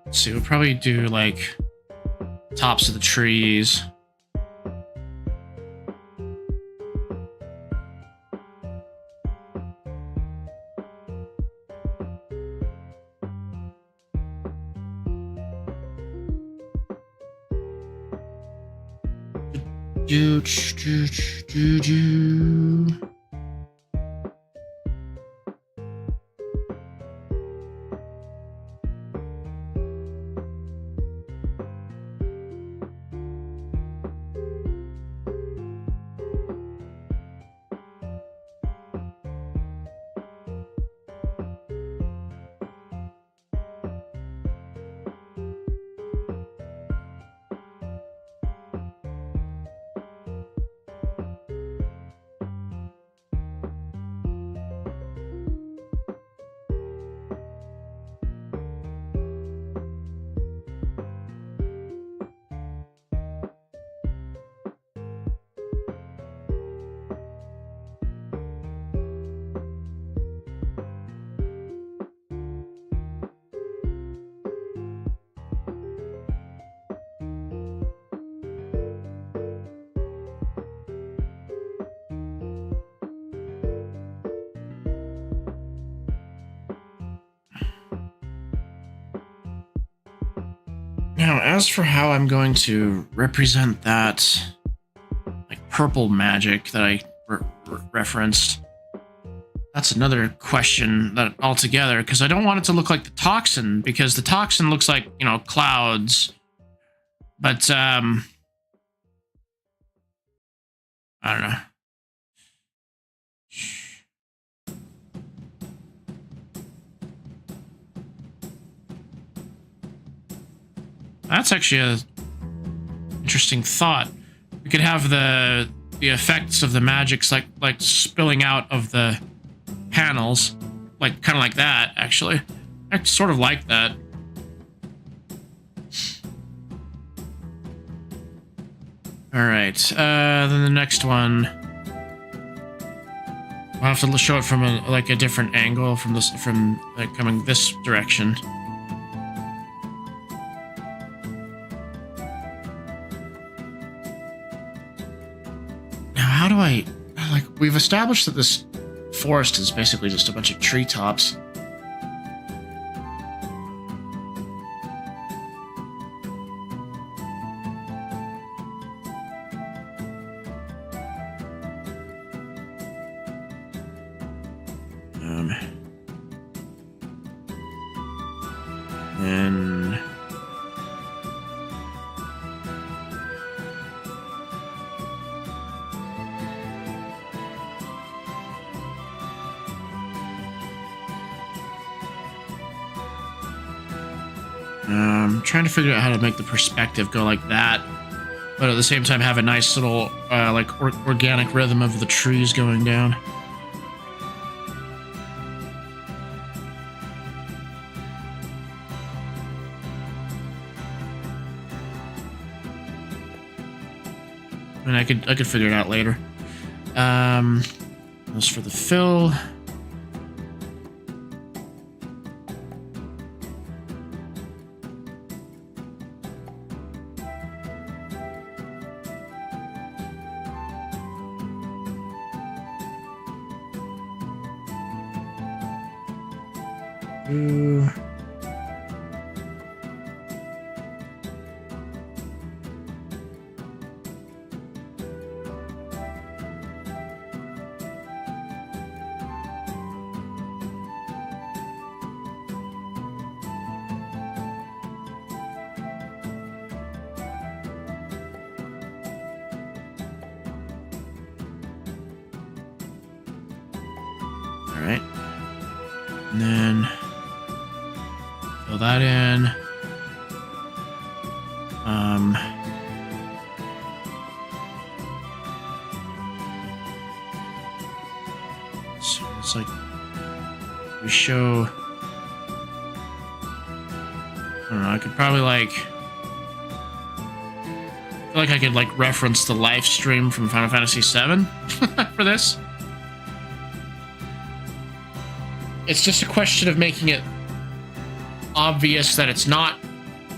Let's see, we'll probably do like tops of the trees. Do, do, do, do. Now, as for how I'm going to represent that, like, purple magic that I referenced, that's another question that altogether, because I don't want it to look like the toxin, because the toxin looks like, you know, clouds. But, I don't know. That's actually a interesting thought. We could have the effects of the magics like spilling out of the panels, like kind of like that. Actually, I sort of like that. All right, then the next one, I'll have to show it from a different angle from coming this direction. How do I, like, we've established that this forest is basically just a bunch of treetops. And trying to figure out how to make the perspective go like that, but at the same time have a nice little organic rhythm of the trees going down. I mean, I could figure it out later. As for the fill, Alright. And then fill that in. So it's like we show. I don't know. I could probably like. I feel like I could like reference the live stream from Final Fantasy VII for this. It's just a question of making it obvious that it's not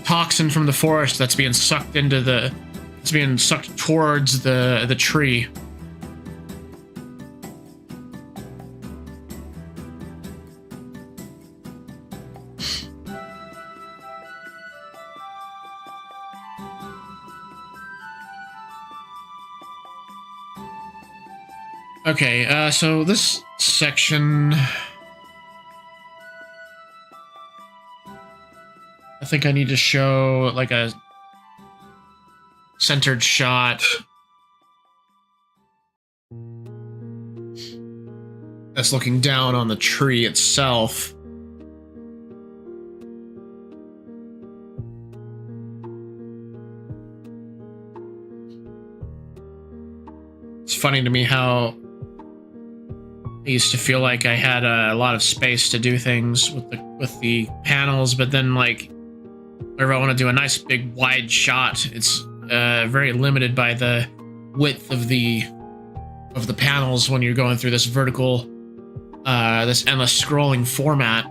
toxin from the forest that's being sucked into the. It's being sucked towards the tree. Okay, so this section, I think I need to show like a centered shot that's looking down on the tree itself. It's funny to me how I used to feel like I had a lot of space to do things with the panels, but then like whenever I want to do a nice big wide shot, it's very limited by the width of the panels when you're going through this vertical, this endless scrolling format.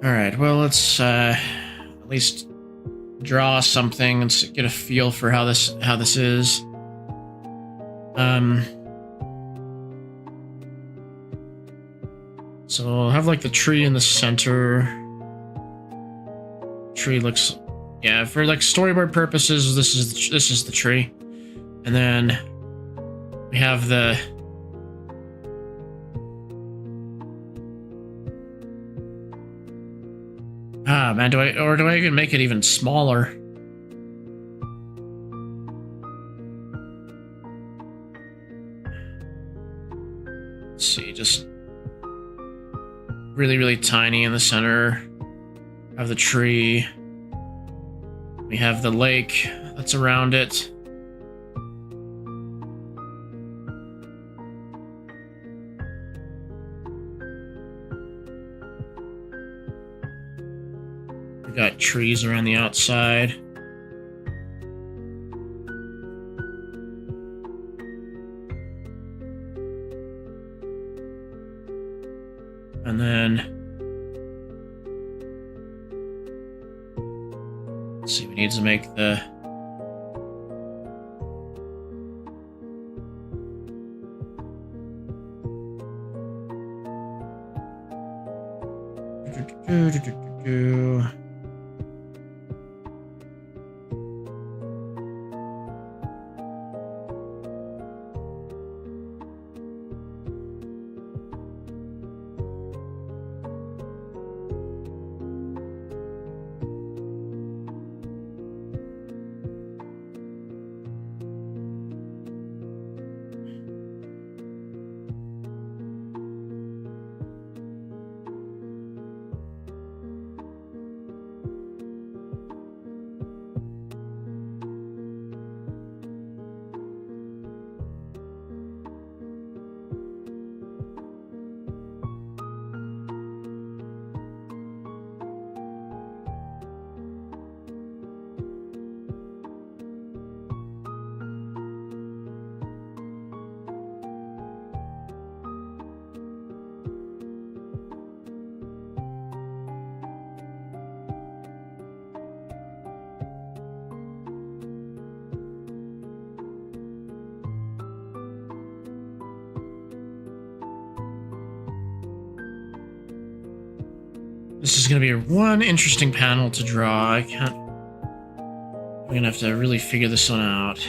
Alright, well, let's at least draw something and get a feel for how this is. So I'll have like the tree in the center. Tree looks, yeah, for like storyboard purposes, this is the tree, and then we have the. Ah, man, do I even make it even smaller? Let's see, just really, really tiny in the center of the tree. We have the lake that's around it. Got trees around the outside. And then let's see, we need to make the This is going to be one interesting panel to draw. I'm going to have to really figure this one out.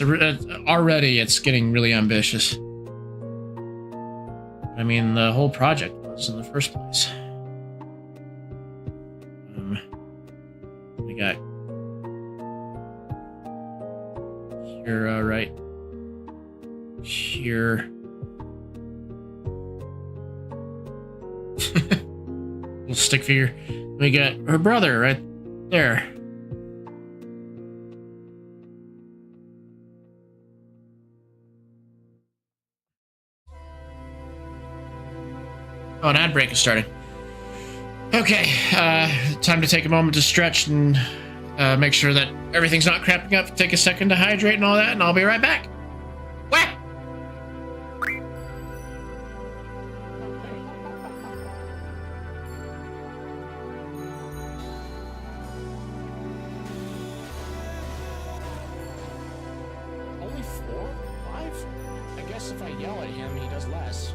Already it's getting really ambitious. I mean, the whole project was in the first place. We got here, right here. Little stick figure. We got her brother right there. Oh, an ad break is starting. Okay, time to take a moment to stretch and make sure that everything's not cramping up. Take a second to hydrate and all that, and I'll be right back. Whack! Only 4? 5? I guess if I yell at him, he does less.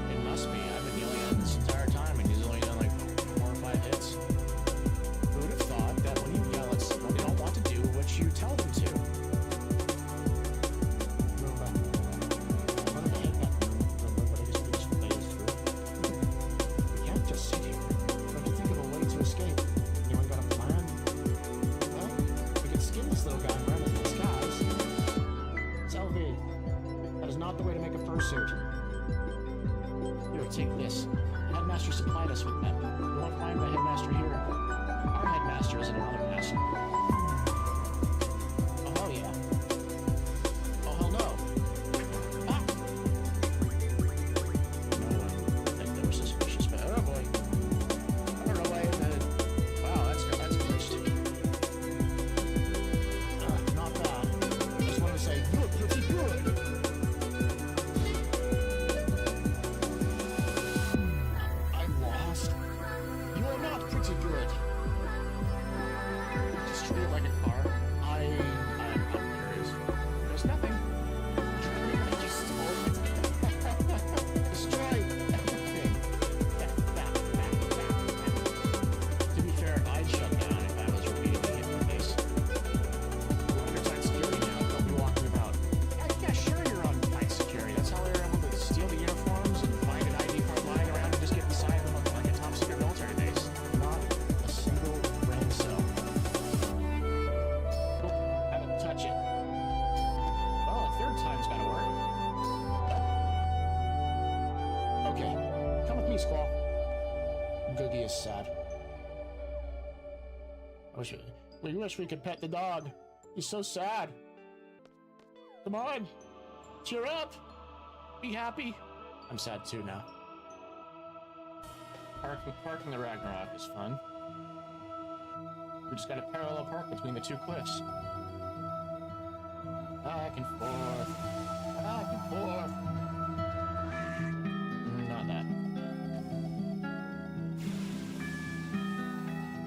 It must be. I've been yelling at him this entire time, and he's only done like 4 or 5 hits. Who would have thought that when you yell at someone, they don't want to do what you tell them to? We can't just sit here. We have to think of a way to escape. Anyone got a plan? Well, we could skin this little guy and run into the skies. Selfie. That is not the way to make a fursuit. Here, take this. The headmaster supplied us with them. You won't find the headmaster here. Our headmaster is in another classroom. Oh, hell yeah. Oh, hell no. Ah! No, I think they were suspicious, but oh boy. I don't know why that. Wow, that's glitched. Not bad. Just want to say, you're pretty good. I'm lost. You are not pretty good. Just treat it like a car. I'm curious. There's nothing. Just destroy everything. To be fair, I'd shut down if I was repeatedly hit in the face. You're under tight security now. Don't be walking about. Yeah, sure you're on tight security. That's how they're able to steal the uniforms and find an ID card lying around and just get inside them like a top secret military base. Not a single brain cell. Nope, haven't touched it. Well, a third time's gotta work. Okay, come with me, Squall. Googie is sad. We wish we could pet the dog. He's so sad. Come on, cheer up. Be happy. I'm sad too now. Parking the Ragnarok is fun. We just got a parallel park between the 2 cliffs. Back and forth. Back and forth. Not that.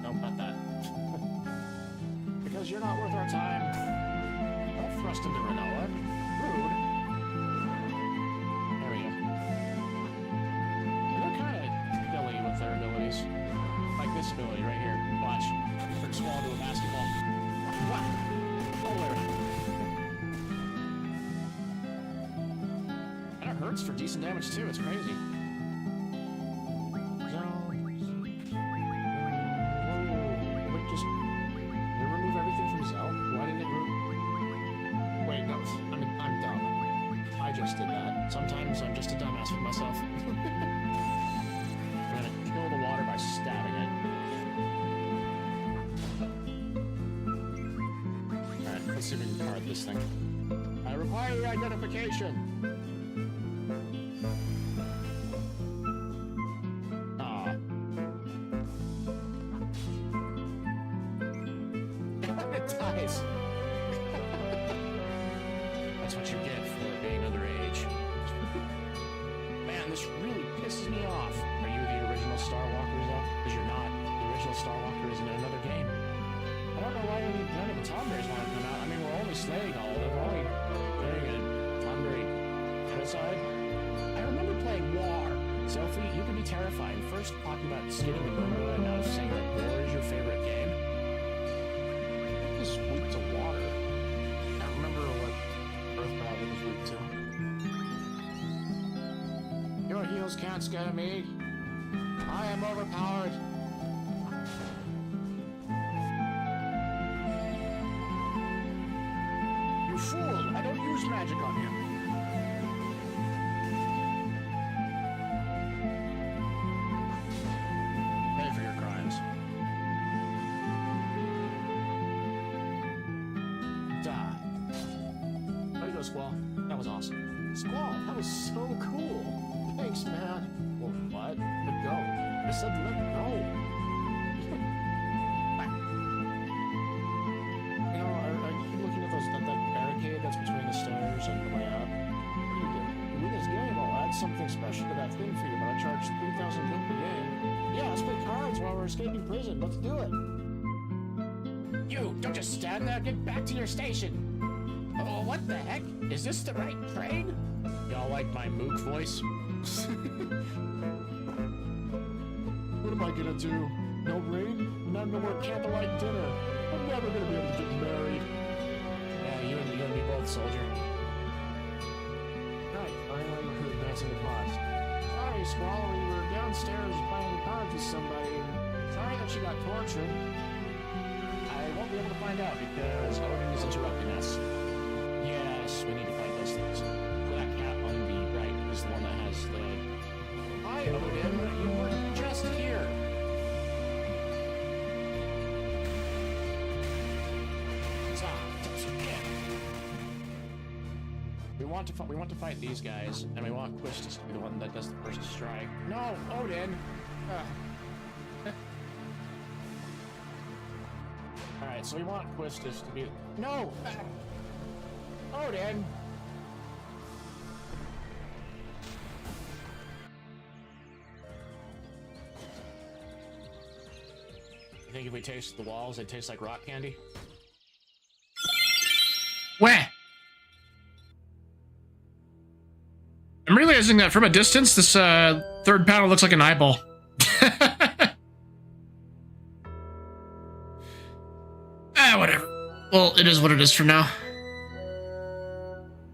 Don't cut that. Because you're not worth our time. Don't thrust into Renoa. Rude. There we go. They're kind of silly with their abilities. Like this ability right here. Watch. Turn Squall into a basketball. What? All the way around. And it hurts for decent damage too. It's crazy. Wait, just did it remove everything from Zell? Why didn't it Wait, no, I'm dumb. I just did that. Sometimes I'm just a dumbass with myself. I'm gonna kill the water by stabbing it. Alright, let's see if we can card this thing. I require your identification. Aw. It dies. That's what you get for being underage. Man, this really pisses me off. Are you the original Star Walkers up? Because you're not. The original Star Walker is in another game. I don't know why none of the Tomberries want to come out. I mean, we're only slaying all of them. We're only doing a Tomberry genocide. I remember playing War. Sophie, you can be terrifying. First talking about skinning the Goomba and now saying that War is your favorite game. is weak to water. I can't remember what Earth Rabbit was weak to. Your heels can't scare me. I am overpowered. You fool! I don't use magic on him. Pay for your crimes. Die. Way to go, Squall. That was awesome. Squall, that was so cool. Thanks, man. Well, what? Let go. I said let go. You know, I keep looking at that barricade that's between the stairs and the way up. What do you do? You win this game, I'll add something special to that thing for you, but I charge 3,000 gil per game. Yeah, let's play cards while we're escaping prison. Let's do it. You, don't just stand there. Get back to your station. Oh, what the heck? Is this the right train? Y'all like my mook voice? What am I gonna do? No rain? Not no more candlelight dinner. I'm never gonna be able to get married. Yeah, you and me both, soldier. Right, finally we're advancing the plot. Sorry, Squall, we were downstairs playing cards with somebody. Sorry that she got tortured. I won't be able to find out because Odin is interrupting us. Yes, we need to fight those things. That cat on the right is the one that has the... Hi, Odin. You were just here. We want to fight these guys, and we want Quistis to be the one that does the first strike. No, Odin. All right, so we want Quistis to be. No, Odin. You think if we taste the walls, they taste like rock candy? Where? I'm realizing that from a distance, this third panel looks like an eyeball. Whatever. Well, it is what it is for now.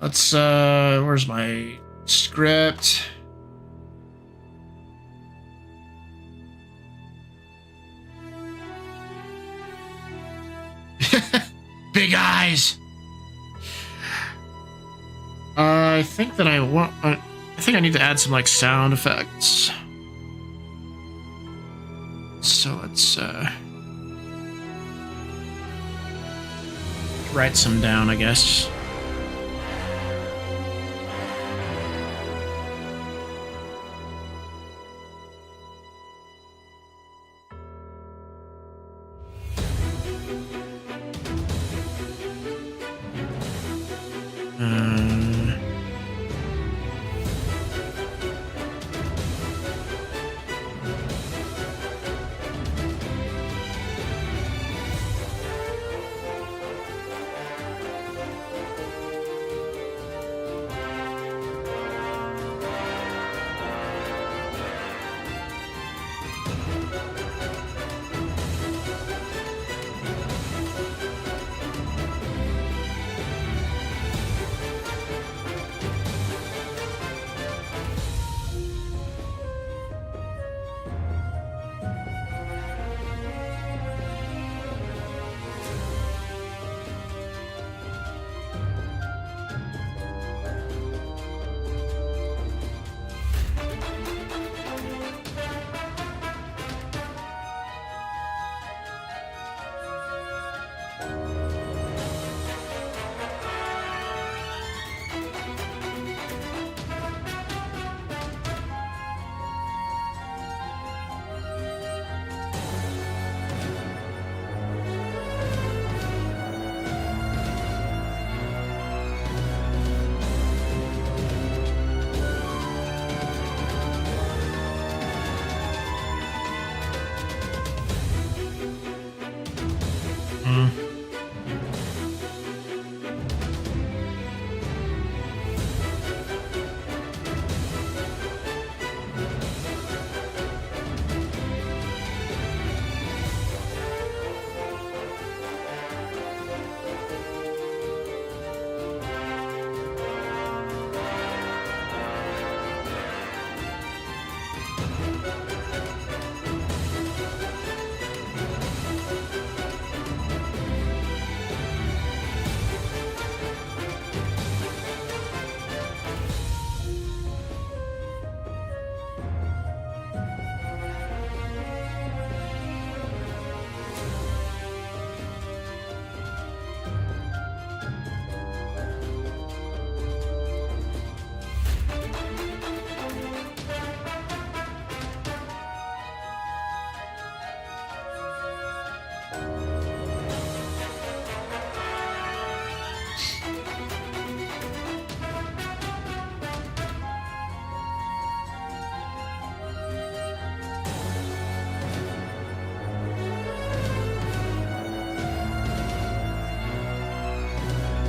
Let's, where's my script? Big eyes! I think that I want... I think I need to add some, like, sound effects. So let's, write some down, I guess.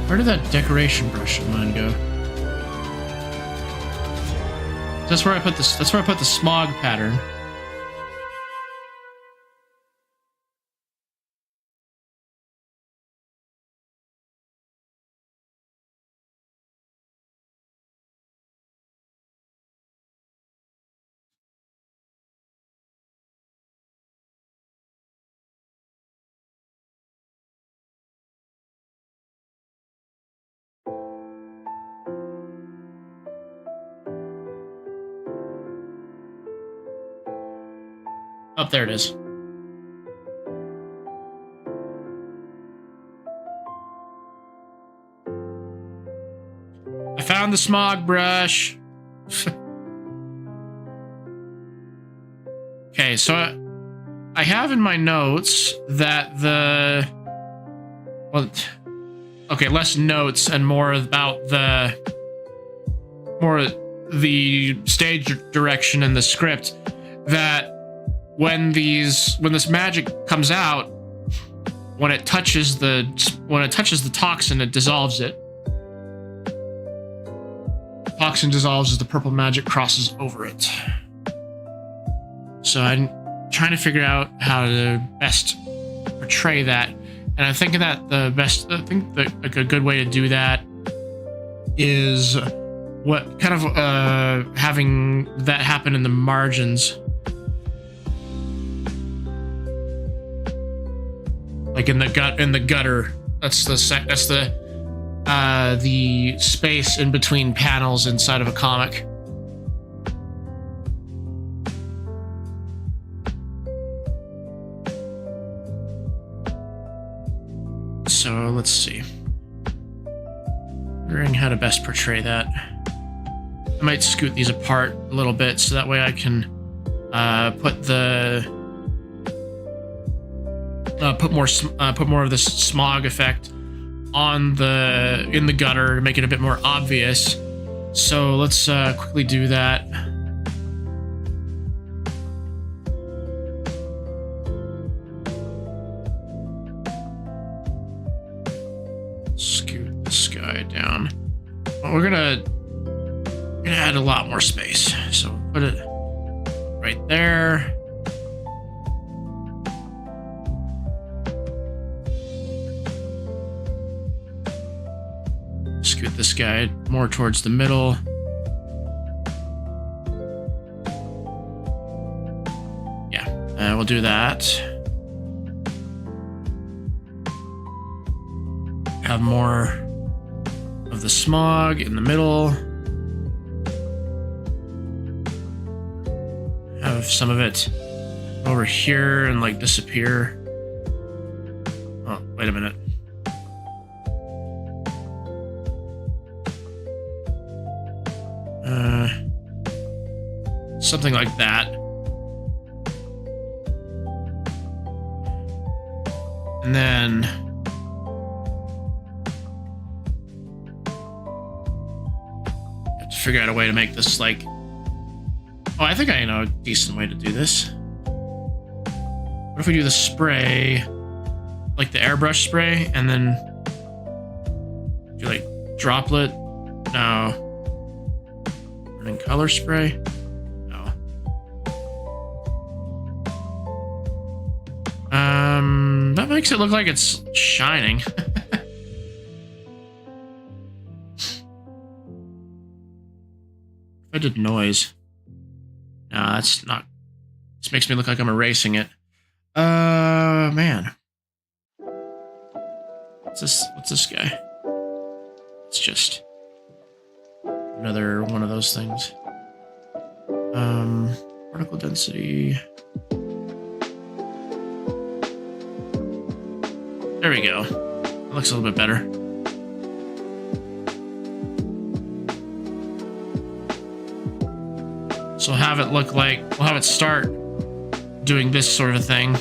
Where did that decoration brush of mine go? That's where I put this. That's where I put the smog pattern. Up there it is. I found the smog brush. Okay, so I have in my notes that less notes and more about the stage direction and the script, that when this magic comes out, when it touches the toxin, it dissolves it. Toxin dissolves as the purple magic crosses over it. So I'm trying to figure out how to best portray that, and I'm thinking that a good way to do that is what kind of having that happen in the margins. Like in the gutter. That's the space in between panels inside of a comic. So let's see. Wondering how to best portray that. I might scoot these apart a little bit so that way I can put more of this smog effect on in the gutter to make it a bit more obvious. So let's quickly do that. Scoot this guy down. Well, we're gonna add a lot more space. So put it right there. Scoot this guy more towards the middle. Yeah, we'll do that. Have more of the smog in the middle. Have some of it over here and like disappear. Oh, wait a minute. Something like that. And then have to figure out a way to make this like... Oh, I think I know a decent way to do this. What if we do the spray, like the airbrush spray, and then do like droplet? No. Running color spray? No. That makes it look like it's shining. I did noise. No, that's not. This makes me look like I'm erasing it. Man. What's this guy? It's just another one of those things. Particle density. There we go. That looks a little bit better. So we'll have it look like, we'll have it start doing this sort of a thing.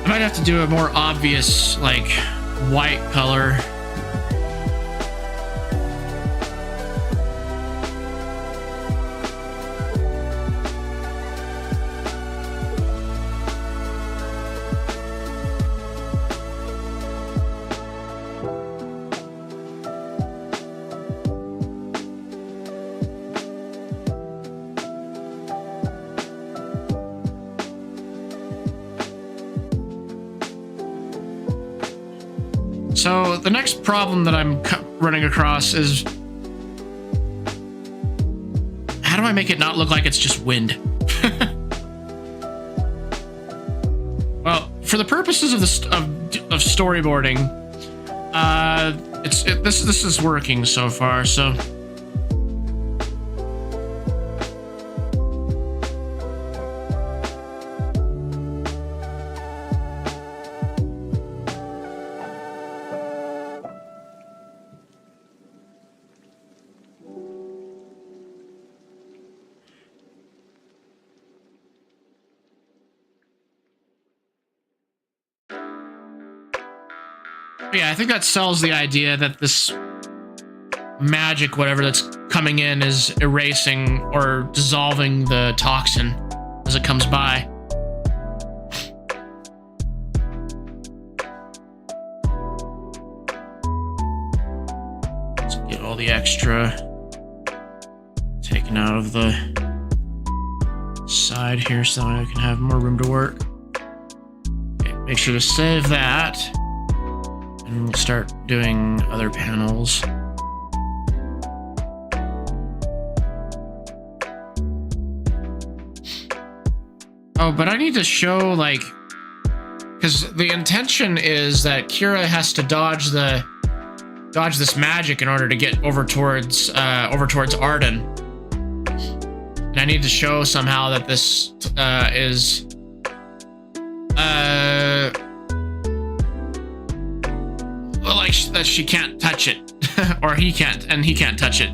I might have to do a more obvious, like, white color. So the next problem that I'm running across is, how do I make it not look like it's just wind? Well, for the purposes of storyboarding, this is working so far. So. Yeah, I think that sells the idea that this magic, whatever that's coming in, is erasing or dissolving the toxin as it comes by. Let's get all the extra taken out of the side here so I can have more room to work. Okay, make sure to save that. And we'll start doing other panels. Oh, but I need to show, like, because the intention is that Kira has to dodge this magic in order to get over towards Arden. And I need to show somehow that this is well, like that she can't touch it, or he can't touch it.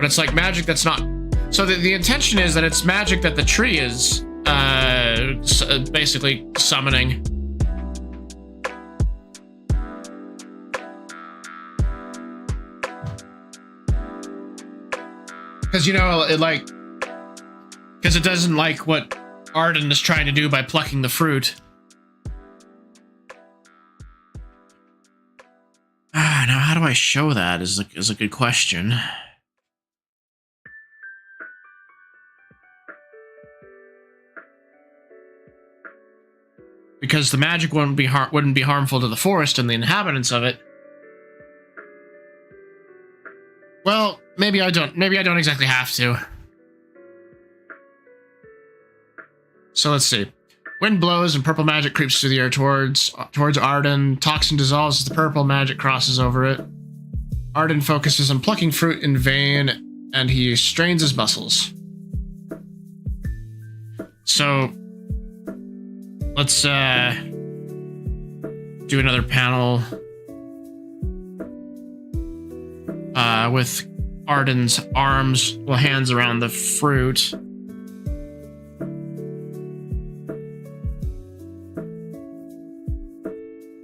But it's like magic that's not. So the intention is that it's magic that the tree is basically summoning. Because, you know, because it doesn't like what Arden is trying to do by plucking the fruit. Now how do I show that is a good question. Because the magic wouldn't be harmful to the forest and the inhabitants of it. Well, maybe I don't exactly have to. So let's see. Wind blows and purple magic creeps through the air towards Arden. Toxin dissolves as the purple magic crosses over it. Arden focuses on plucking fruit in vain, and he strains his muscles. So let's do another panel with Arden's hands around the fruit.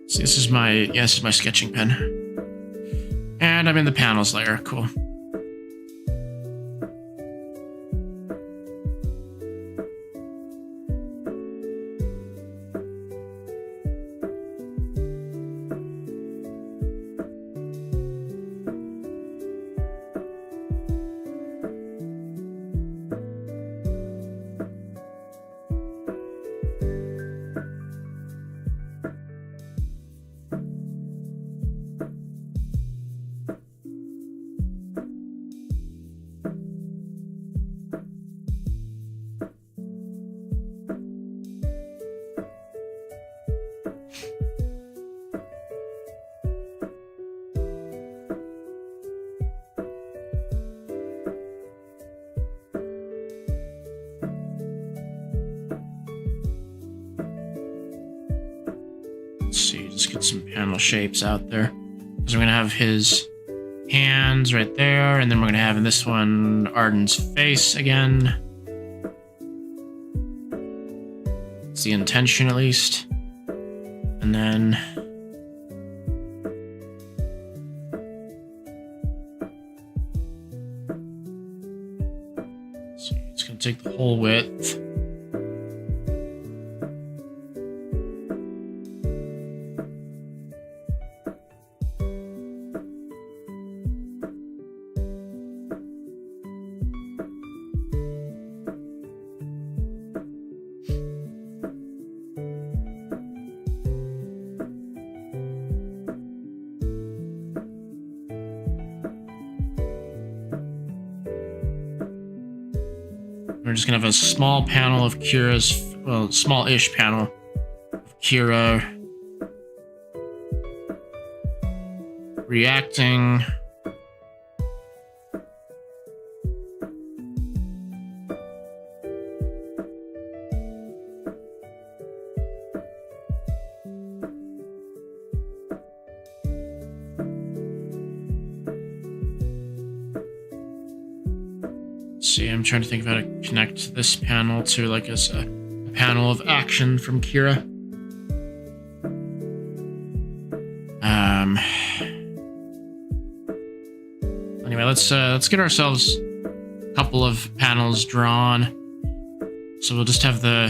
See, this is my sketching pen. And I'm in the panels layer. Cool. Let's see, just get some panel shapes out there. Because we're going to have his hands right there, and then we're gonna have in this one Arden's face again. It's the intention, at least. And then so it's gonna take the whole width. We're just gonna have a small panel of Kira's, well, small-ish panel of Kira reacting. See, I'm trying to think of how to connect this panel to like as a panel of action from Kira. Anyway, let's get ourselves a couple of panels drawn. So we'll just have the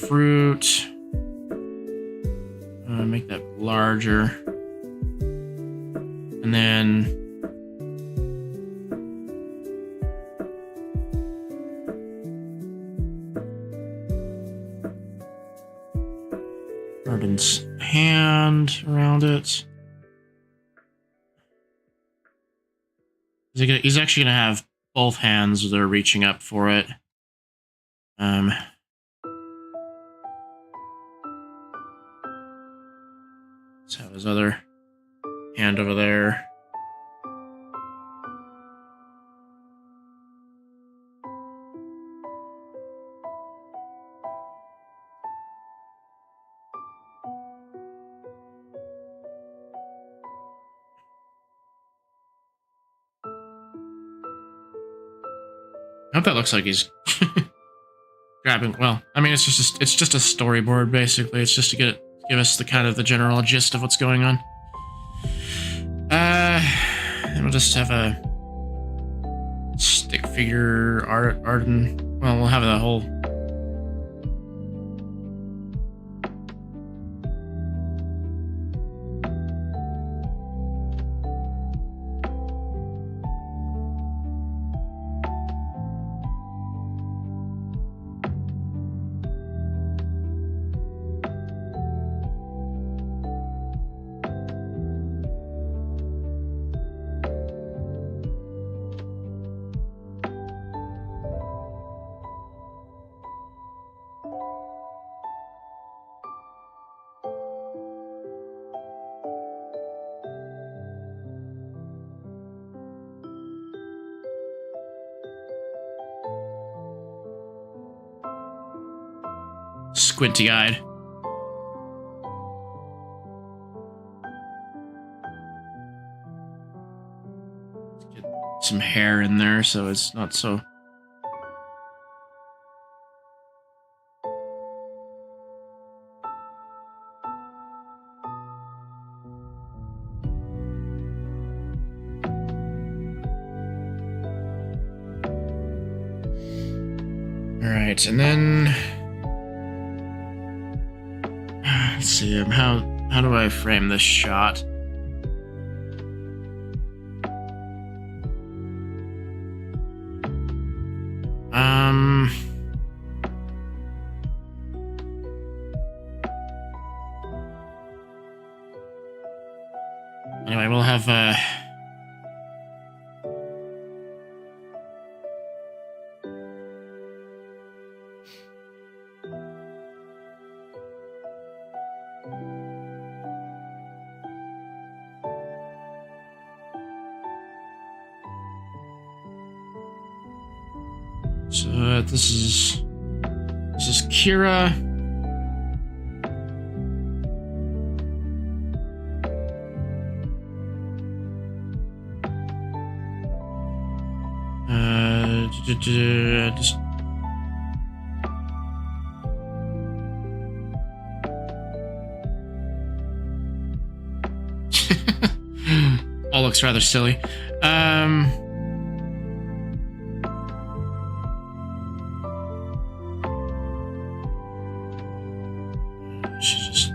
fruit. Make that larger, and then. Arden's hand around it. He's actually gonna have both hands that are reaching up for it. Let's have his other hand over there. I hope that looks like he's grabbing. Well, I mean, it's just a storyboard basically. It's just to give us the kind of the general gist of what's going on. And we'll just have a stick figure Arden. Well, we'll have the whole. Squinty-eyed. Get some hair in there so it's not so... Alright, and then... Let's see, how do I frame this shot? Anyway, we'll have so this is Kira. Just all looks rather silly. She's just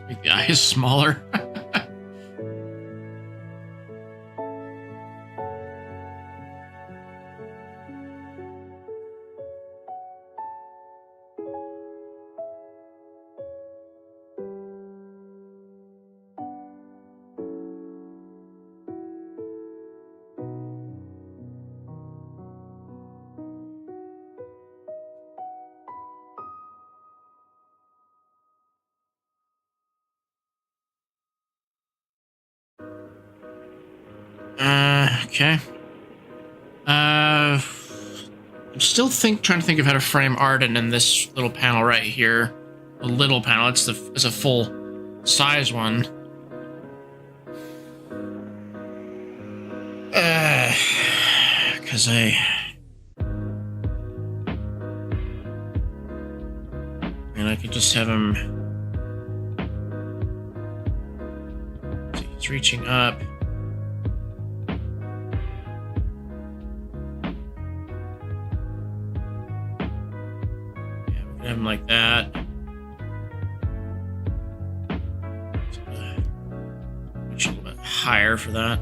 make the eyes smaller. Okay. I'm still trying to think of how to frame Arden in this little panel right here. A little panel. It's a full size one. Because I could just have him. He's reaching up. Him like that. Reach a little bit higher for that.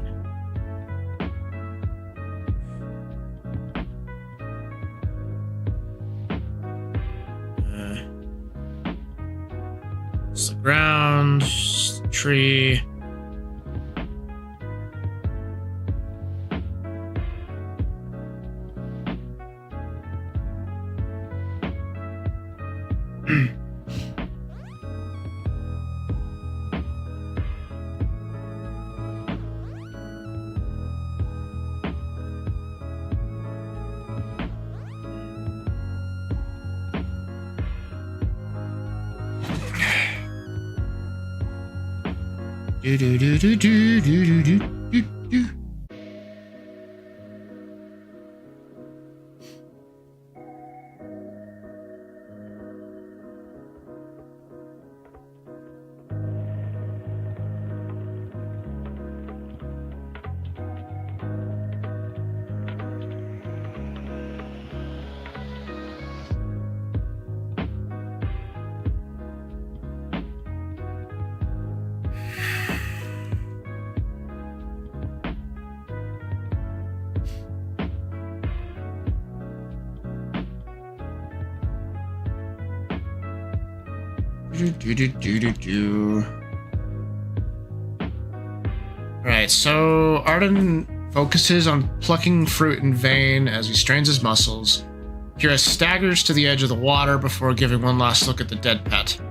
It's the ground, it's the tree. Do do do do do do do do do. Alright, so Arden focuses on plucking fruit in vain as he strains his muscles. Kira staggers to the edge of the water before giving one last look at the dead pet.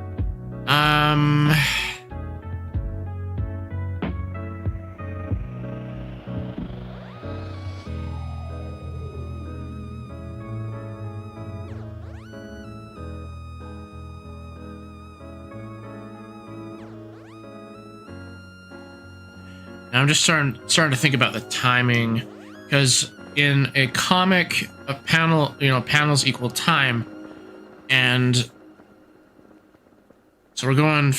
I'm just starting to think about the timing, because in a comic, a panel, panels equal time, and so we're going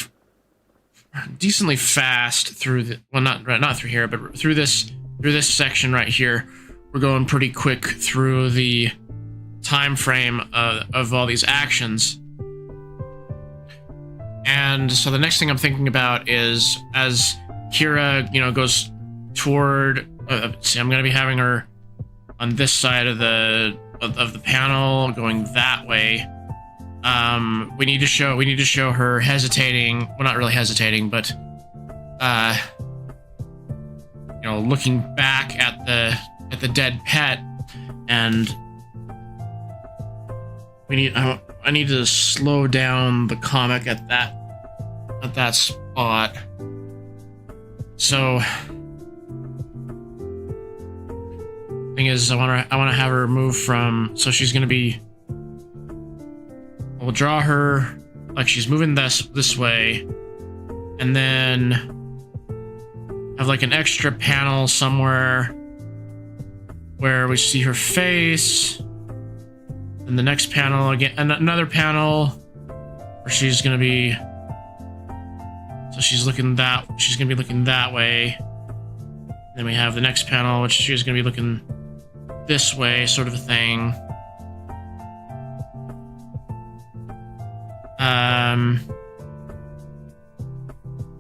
decently fast through the, well, not through here, but through this section right here. We're going pretty quick through the time frame of all these actions. And so the next thing I'm thinking about is, as Kira, goes toward. See, I'm gonna be having her on this side of the panel, going that way. We need to show her hesitating. Well, not really hesitating, but looking back at the dead pet, and I need to slow down the comic at that spot. So thing is, I want to have her move from, so she's gonna be, we'll draw her like she's moving this way, and then have like an extra panel somewhere where we see her face, and the next panel again, another panel where she's gonna be, so she's gonna be looking that way. Then we have the next panel, which she's gonna be looking this way, sort of a thing. And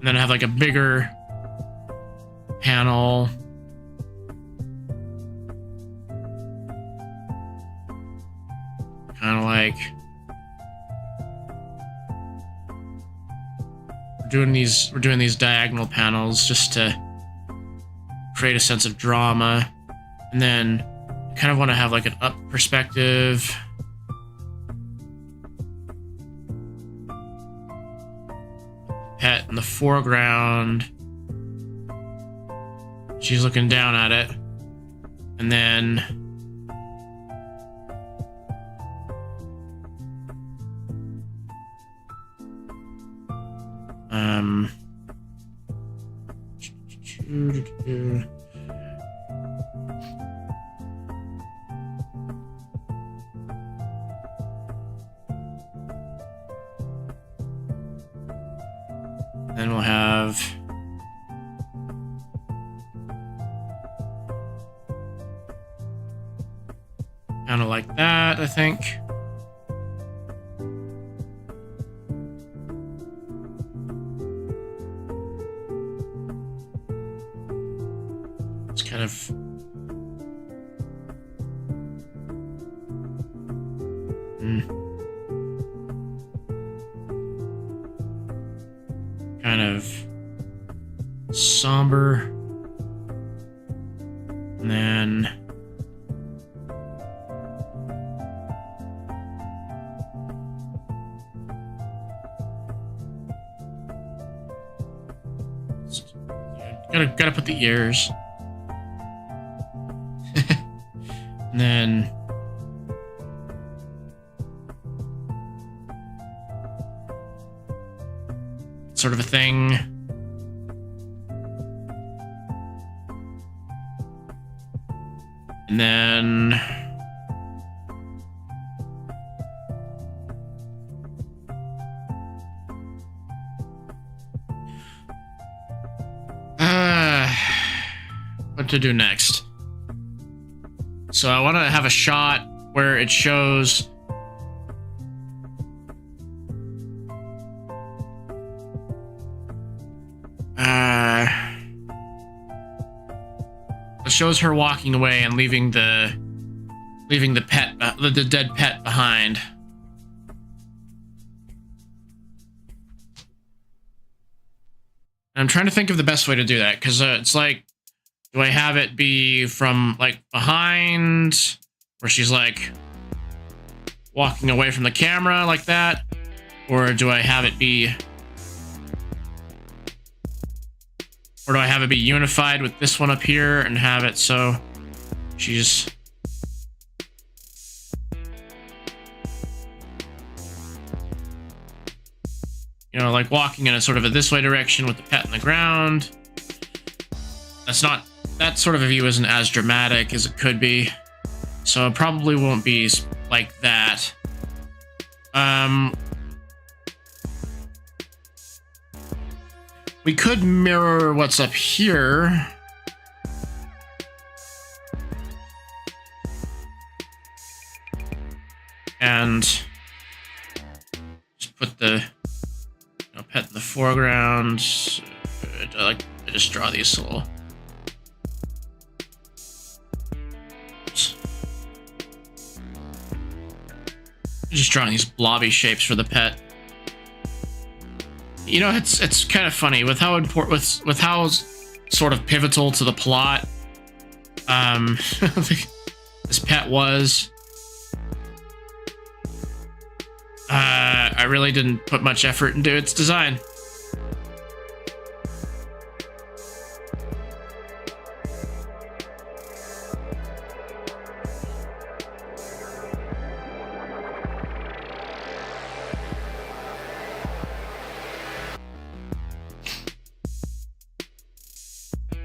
then I have like a bigger panel. Kind of like we're doing these diagonal panels just to create a sense of drama. And then I kind of want to have like an up perspective. Pet in the foreground. She's looking down at it. And then then we'll have kind of like that, I think. It's kind of kind of somber, and then gotta put the ears. And then sort of a thing. And then what to do next? So I want to have a shot where it shows it shows her walking away and leaving the pet, the dead pet behind. And I'm trying to think of the best way to do that, because it's like, do I have it be from like behind, where she's like walking away from the camera like that, or do I have it be, or do I have it be unified with this one up here and have it so she's like walking in a sort of a this way direction with the pet in the ground? That sort of a view isn't as dramatic as it could be, so it probably won't be like that. We could mirror what's up here. And just put the pet in the foreground. I like to just draw these little. Just drawing these blobby shapes for the pet. It's kind of funny with how important, with how sort of pivotal to the plot this pet was. I really didn't put much effort into its design.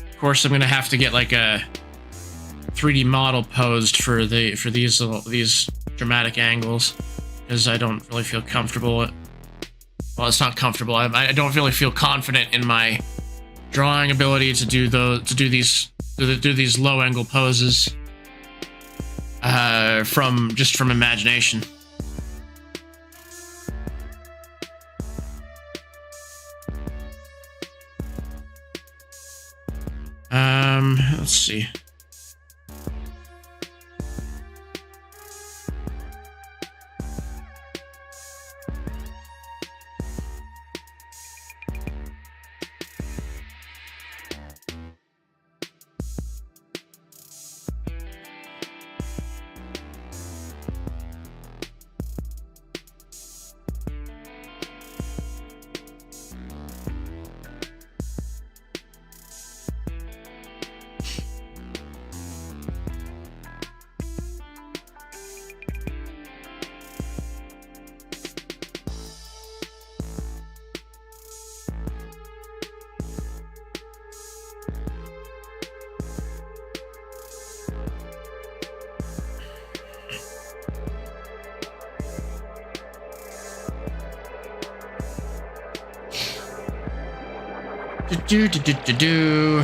Of course, I'm gonna have to get like a 3D model posed for these dramatic angles, because I don't really feel comfortable. Well, it's not comfortable. I don't really feel confident in my drawing ability to do these low angle poses from imagination. Let's see. Do.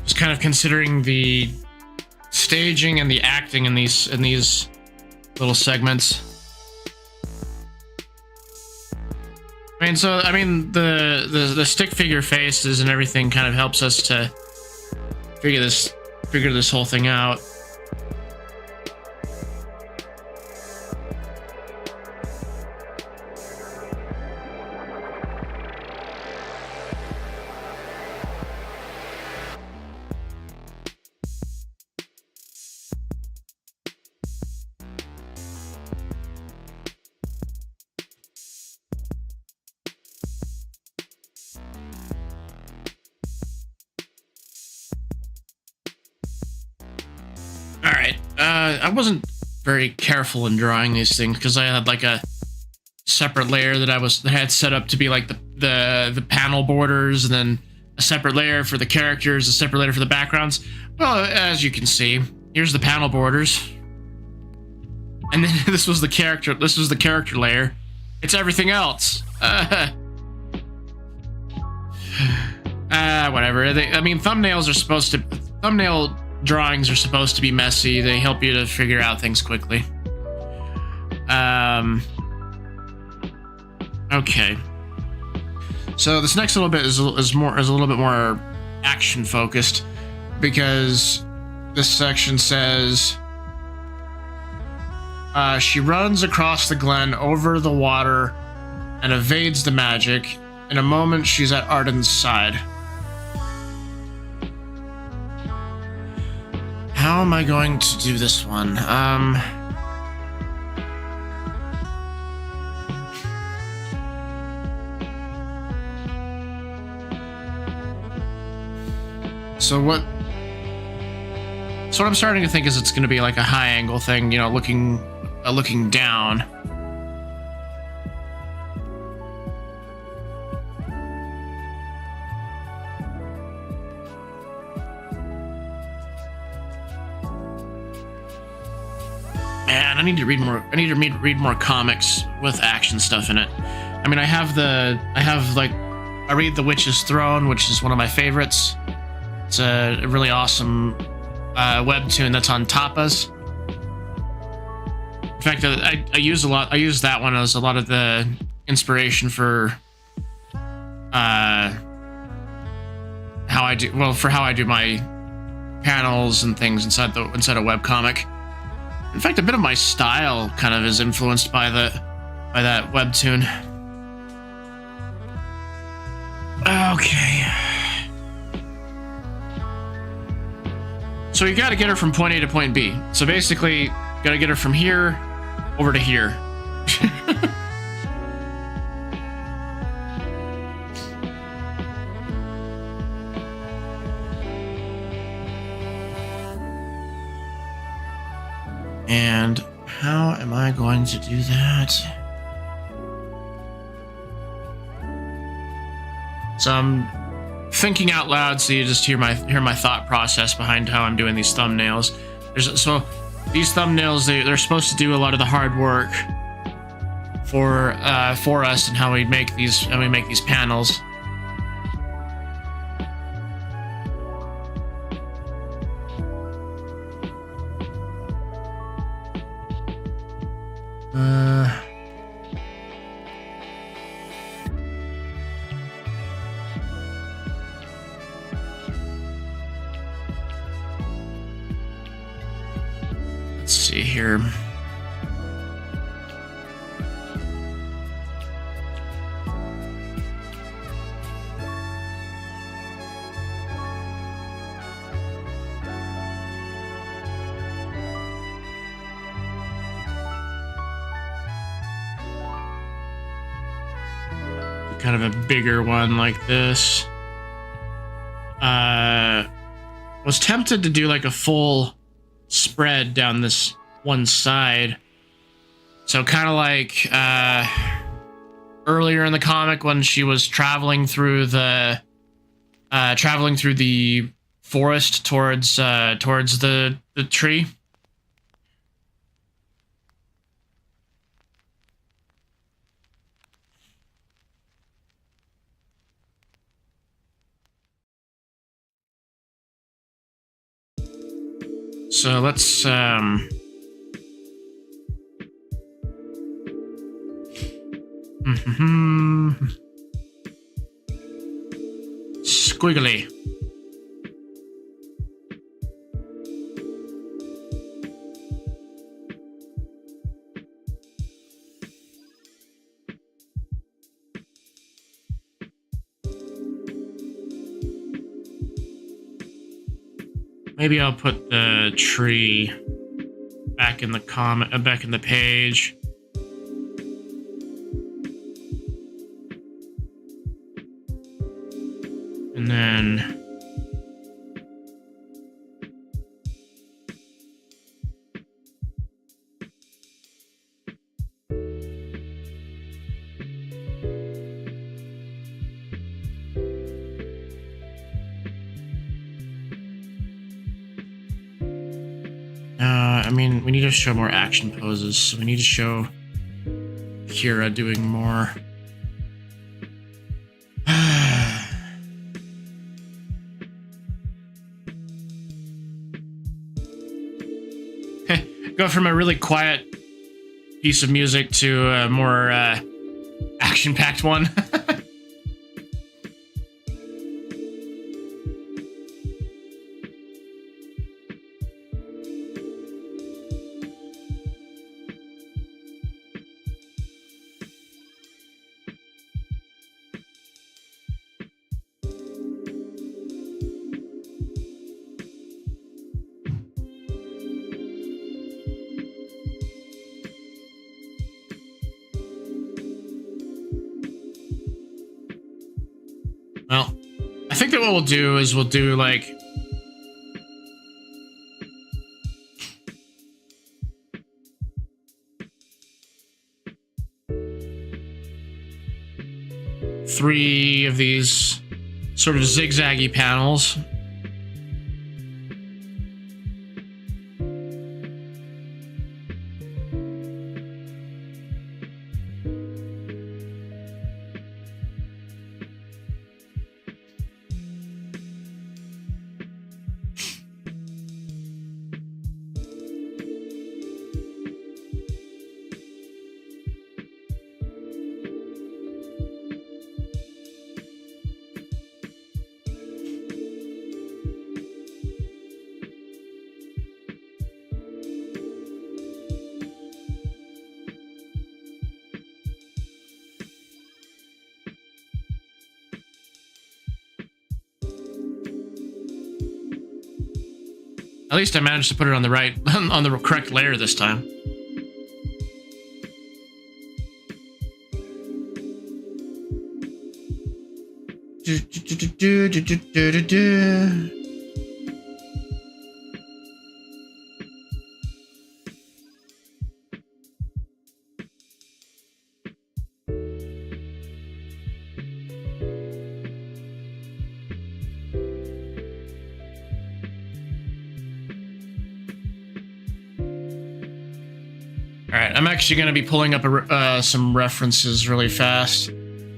Just kind of considering the staging and the acting in these little segments. I mean, the stick figure faces and everything kind of helps us to figure this whole thing out. Alright, I wasn't very careful in drawing these things because I had like a separate layer that I had set up to be like the panel borders, and then a separate layer for the characters, a separate layer for the backgrounds. Well, as you can see, here's the panel borders. And then this was the character layer. It's everything else. Whatever. I mean, thumbnail drawings are supposed to be messy. They help you to figure out things quickly. Okay. So this next little bit is a little bit more action focused, because this section says she runs across the glen over the water and evades the magic. In a moment, she's at Arden's side. How am I going to do this one? So what I'm starting to think is it's going to be like a high angle thing, you know, looking down. Man, I need to read more. I need to read more comics with action stuff in it. I mean, I read The Witch's Throne, which is one of my favorites. It's a really awesome webtoon that's on Tapas. In fact, I use that one as a lot of the inspiration for how I do my panels and things inside a webcomic. In fact, a bit of my style kind of is influenced by that webtoon. Okay. So you gotta get her from point A to point B. So basically, you gotta get her from here over to here. And how am I going to do that? So I'm thinking out loud, so you just hear my thought process behind how I'm doing these thumbnails. So these thumbnails, they're supposed to do a lot of the hard work for us and how we make these panels. Let's see here. Kind of a bigger one like this. Was tempted to do like a full spread down this one side. So kind of like earlier in the comic when she was traveling through the forest towards the tree. So let's squiggly. Maybe I'll put the tree back in the back in the page. And then I mean, we need to show more action poses, so we need to show Kira doing more. Go from a really quiet piece of music to a more action-packed one. that what we'll do is we'll do like three of these sort of zigzaggy panels. At least I managed to put it on the right, on the correct layer this time. Alright, I'm actually going to be pulling up some references really fast.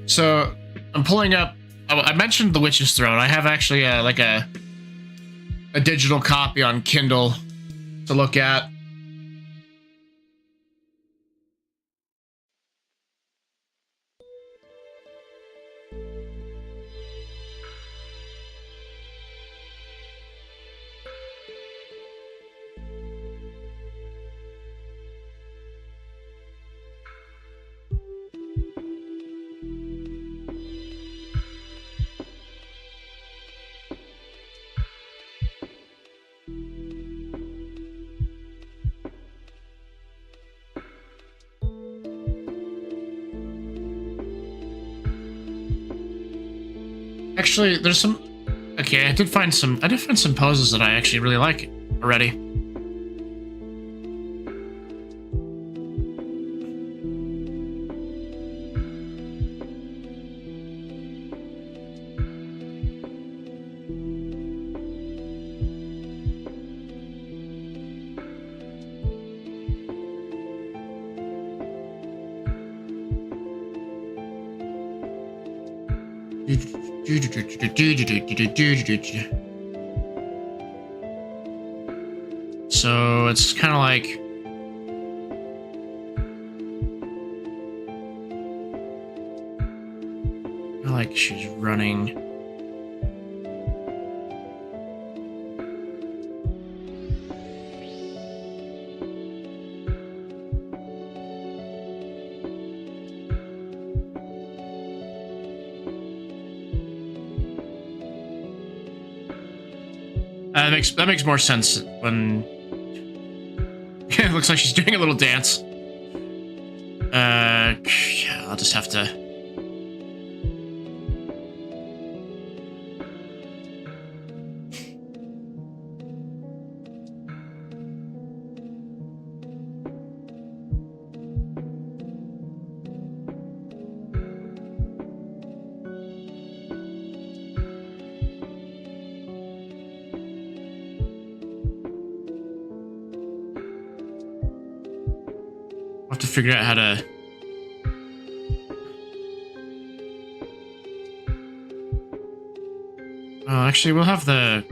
So, I'm pulling up... I mentioned The Witch's Throne. I have actually like a digital copy on Kindle to look at. Actually, there's some... Okay, I did find some poses that I actually really like already. So it's kind of like she's running. That makes more sense when it looks like she's doing a little dance. Yeah, I'll just have to. I'll have to figure out how to... Oh, actually, we'll have the...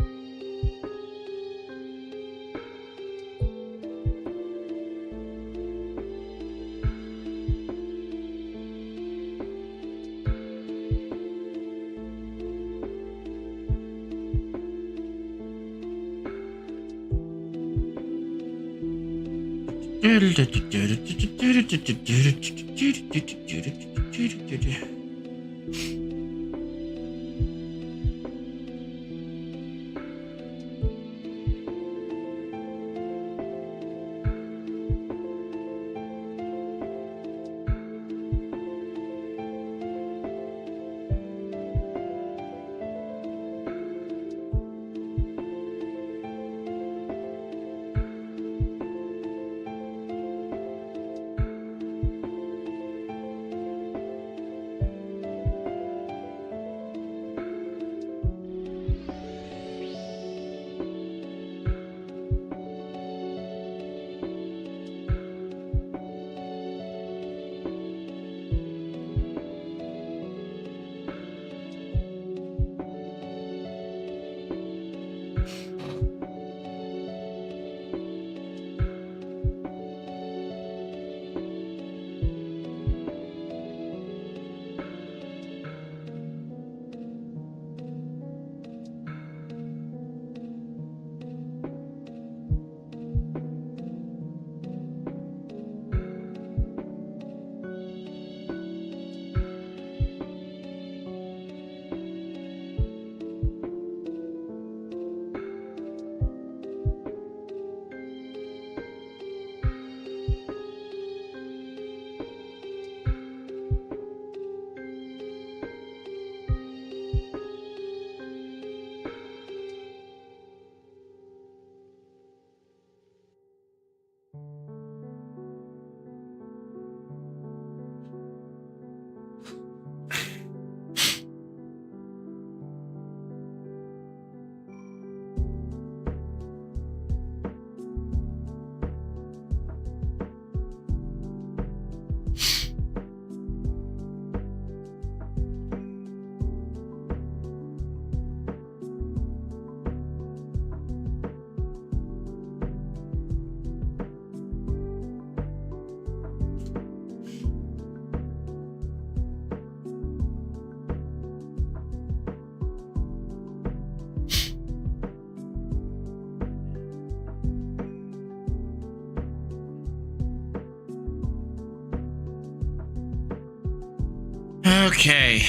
Okay,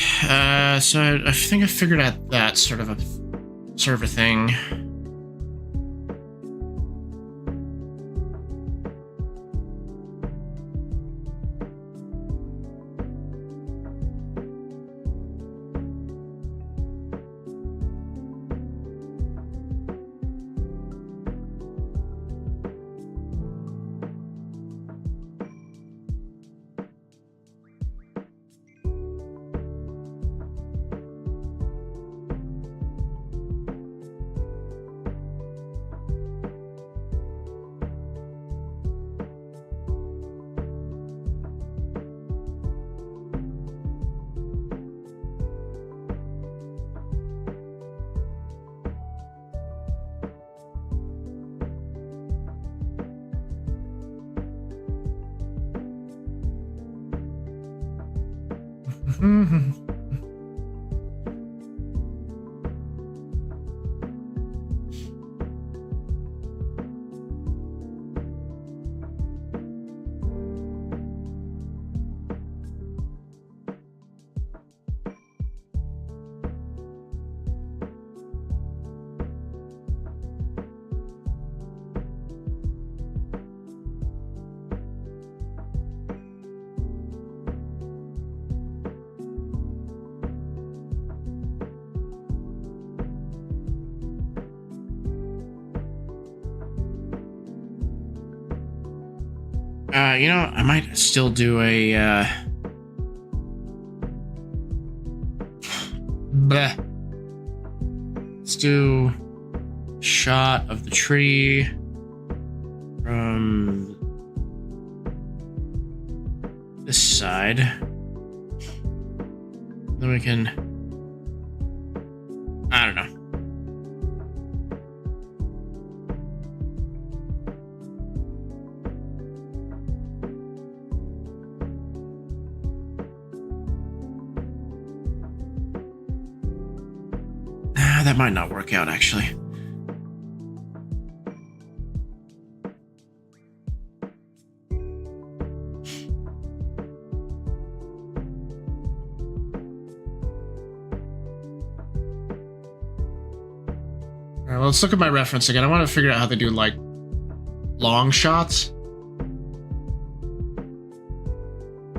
so I think I figured out that sort of a thing. You know, I might still do a, bleh. Let's do a shot of the tree from this side. Then we can, I don't know. That might not work out, actually. All right, well, let's look at my reference again. I want to figure out how they do, like, long shots.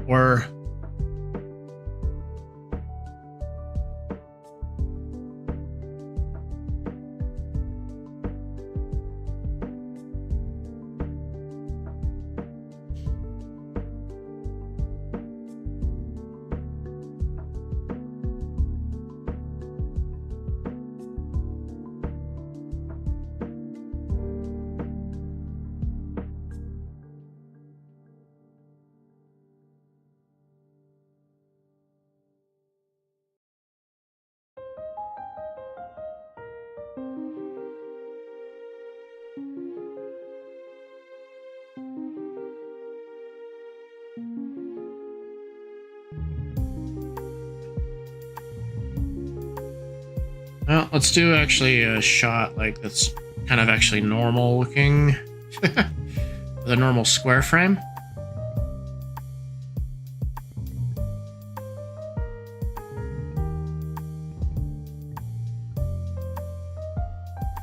Or... Well, let's do actually a shot like that's kind of actually normal looking with a normal square frame.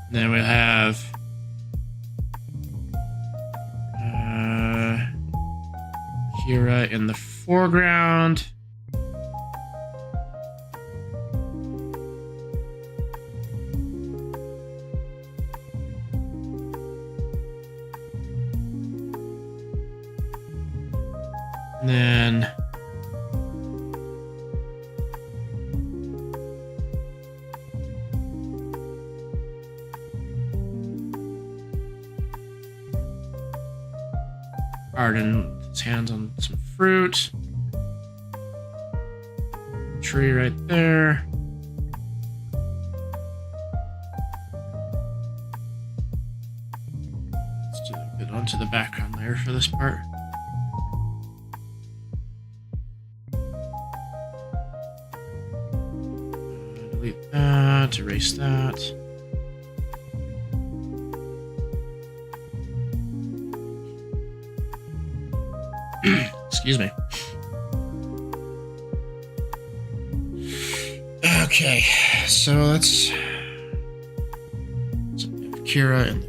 Then we'll have Kira in the foreground. And then Arden, his hands on some fruit. Tree right there. Let's do a bit onto the background layer for this part. Delete that, erase that. Excuse me. Okay, so let's have Kira in the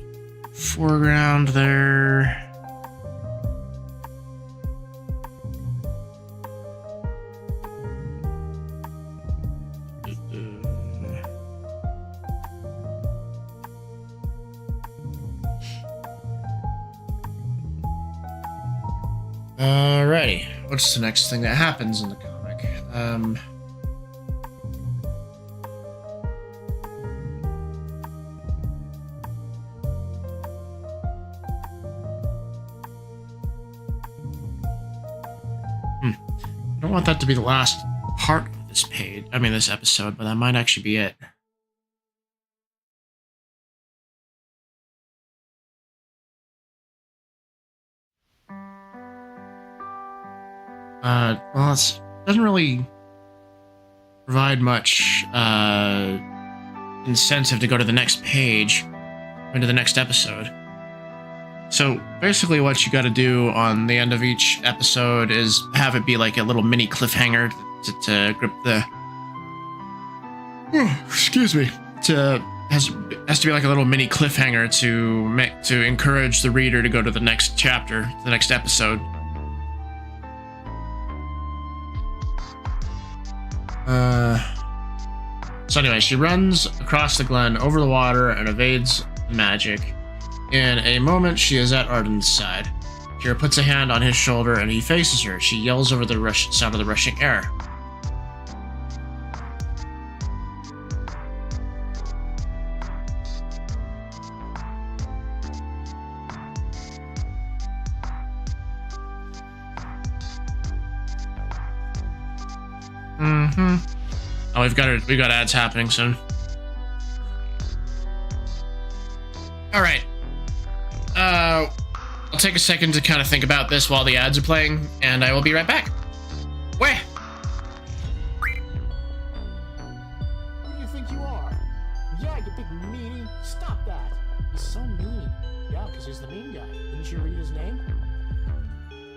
foreground there. Alrighty, what's the next thing that happens in the comic? I don't want that to be the last part of this page. I mean, this episode, but that might actually be it. Well, it doesn't really provide much incentive to go to the next page, into the next episode. So basically what you got to do on the end of each episode is have it be like a little mini cliffhanger to grip the... excuse me. Has to be like a little mini cliffhanger to encourage the reader to go to the next chapter, the next episode. So anyway, she runs across the glen, over the water, and evades magic. In a moment, she is at Arden's side. Kira puts a hand on his shoulder, and he faces her. She yells over the sound of the rushing air. Oh, we've got ads happening soon. All right. I'll take a second to kind of think about this while the ads are playing, and I will be right back. Where? Who do you think you are? Yeah, you big meanie. Stop that. He's so mean. Yeah, because he's the mean guy. Didn't you read his name?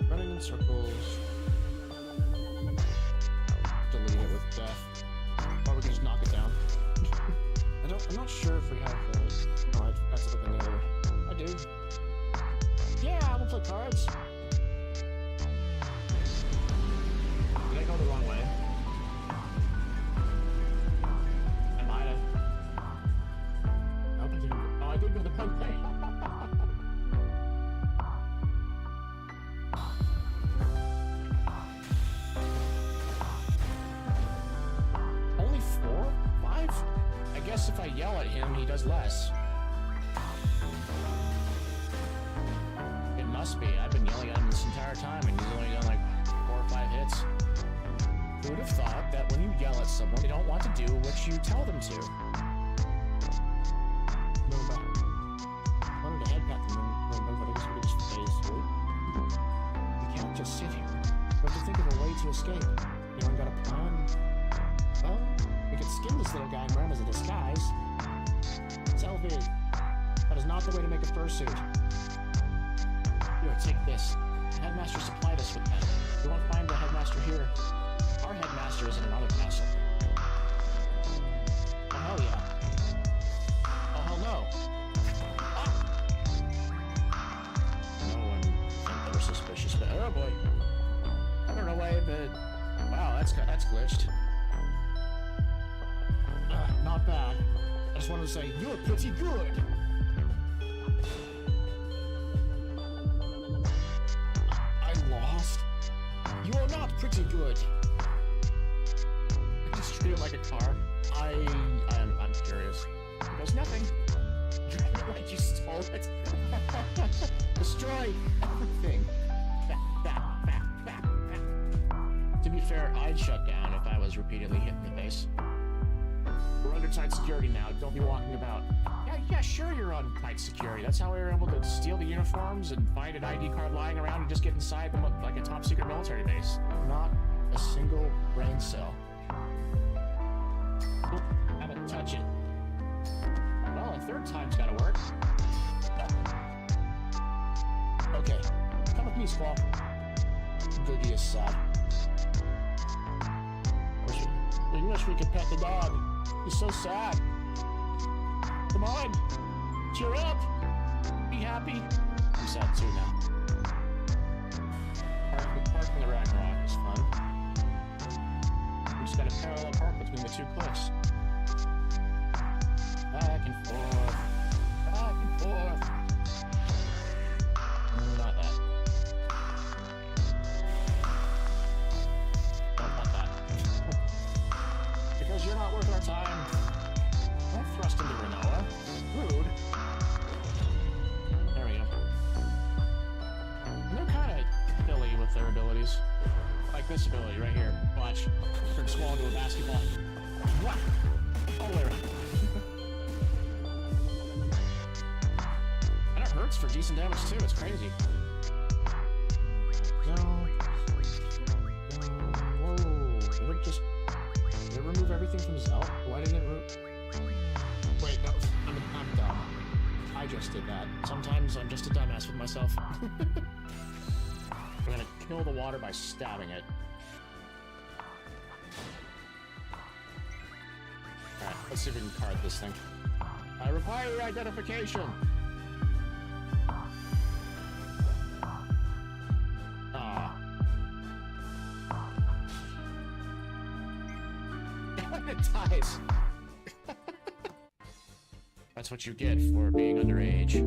Running in circles. Delete it with death. Or we can just knock it down. I'm not sure if we have the... No, that's like another... I do. Yeah, I will play cards. Did I go the wrong way? I might have. I hope I didn't. Oh, I did go the wrong way. Only 4? 5? I guess if I yell at him, he does less. It must be. I've been yelling at him this entire time, and he's only done like 4 or 5 hits. Who would have thought that when you yell at someone, they don't want to do what you tell them to? No, but I wanted to head back and then but I guess we could just phase through. We can't just sit here. We have to think of a way to escape. Anyone got a plan? Well, we could skin this little guy and wear him as a disguise. Selby, that is not the way to make a fursuit. Here, take this. The headmaster supplied us with that. We won't find the headmaster here. Our headmaster is in another castle. Oh, hell yeah. Oh, hell no. Ah! No one think they were suspicious, but oh boy. I don't know why, but wow, that's glitched. Not bad. I just wanted to say, you're pretty good. I lost. You are not pretty good. I just treat it like a car. I'm curious. He goes, nothing. Like you stole it. Destroy everything. Back. To be fair, I'd shut down if I was repeatedly hit in the face. We're under tight security now. Don't be walking about. Yeah, sure you're on tight security. That's how we were able to steal the uniforms and find an ID card lying around and just get inside them like a top secret military base. Not a single brain cell. Oop, haven't touched it. Well, a third time's gotta work. Okay, come with me, Squall. Boogie is sad. Where's your wish we could pet the dog. He's so sad. Come on, cheer up. Be happy. I'm sad too now. Parking the Ragnarok is fun. We just got a parallel park between the two cliffs. Back and forth. Back and forth. Not that. Don't want that. Because you're not worth our time. Don't thrust into Renoa. Rude. There we go. And they're kind of silly with their abilities. Like this ability right here. Watch. Turn Squall into a basketball. What? All the way around. And it hurts for decent damage too. It's crazy. Whoa. Did it remove everything from Zell? Why didn't it Wait, no. I'm dumb. I just did that. Sometimes I'm just a dumbass with myself. We're gonna kill the water by stabbing it. Alright, let's see if we can card this thing. I require your identification! Aw. It dies! That's what you get for being underage.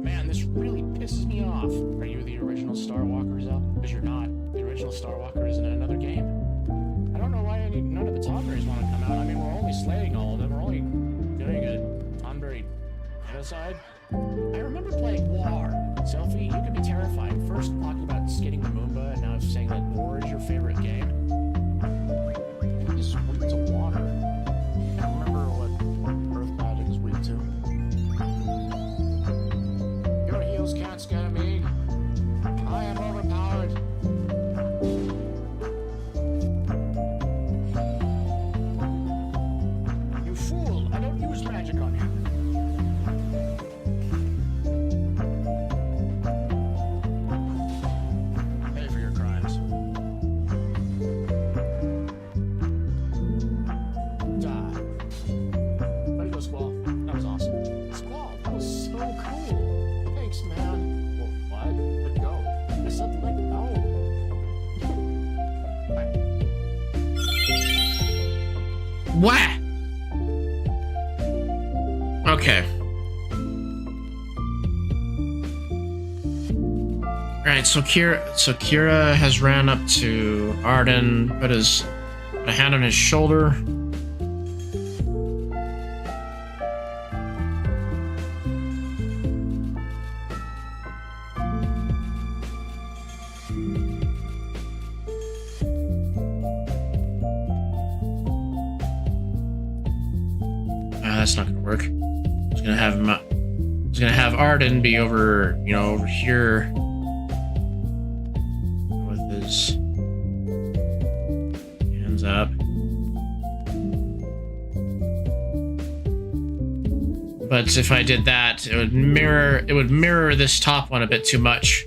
Man, this really pisses me off. Are you the original Star Walker, Zell? Because you're not. The original Star Walker is in another game. I don't know why none of the Tonberries want to come out. I mean, we're only slating all of them. We're only doing a Tonberry genocide. I remember playing War. Selfie, you can be terrifying. First talking about skidding the Moomba, and now saying that War is your favorite game. It's weak to water. I can't remember what Earth Magic is weak to. Your heels can't scare me. I am overpowered. You fool! I don't use magic on you. Pay for your crimes. Die. Way to go, Squall. That was awesome. Squall, that was so cool. Thanks, man. Well, what? Let go. I said let go. What? Okay. Alright, so Kira has ran up to Arden, put a hand on his shoulder. That's not gonna work. I was gonna have Arden be over, over here with his hands up. But if I did that, it would mirror this top one a bit too much.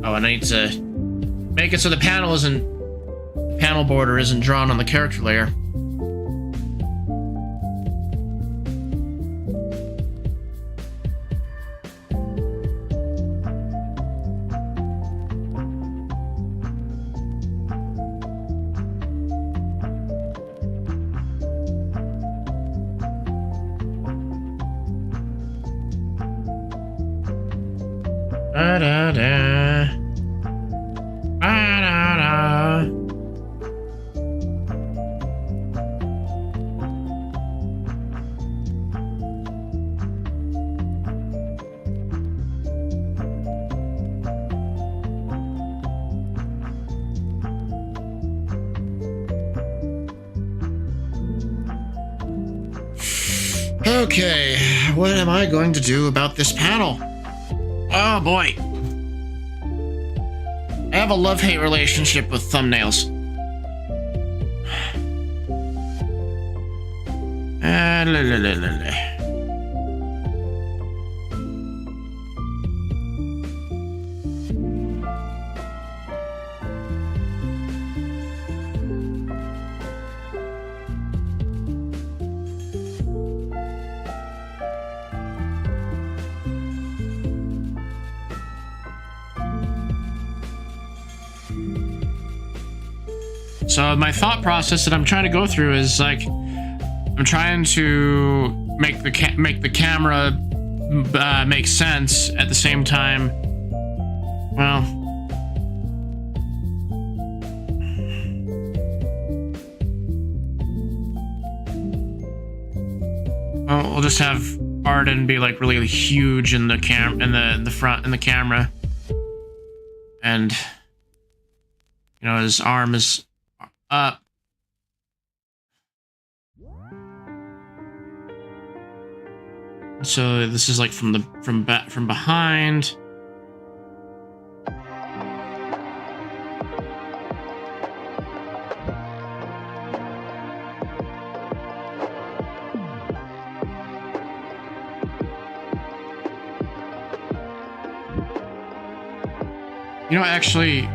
Oh, and I need to make it so the panel border isn't drawn on the character layer. Da-da-da. Da-da-da. Okay, what am I going to do about this panel? Oh boy. I have a love-hate relationship with thumbnails. So my thought process that I'm trying to go through is like, I'm trying to make the camera make sense at the same time. Well, we'll just have Arden be like really huge in the the front in the camera, and you know his arm is up. So this is like from behind. You know, actually,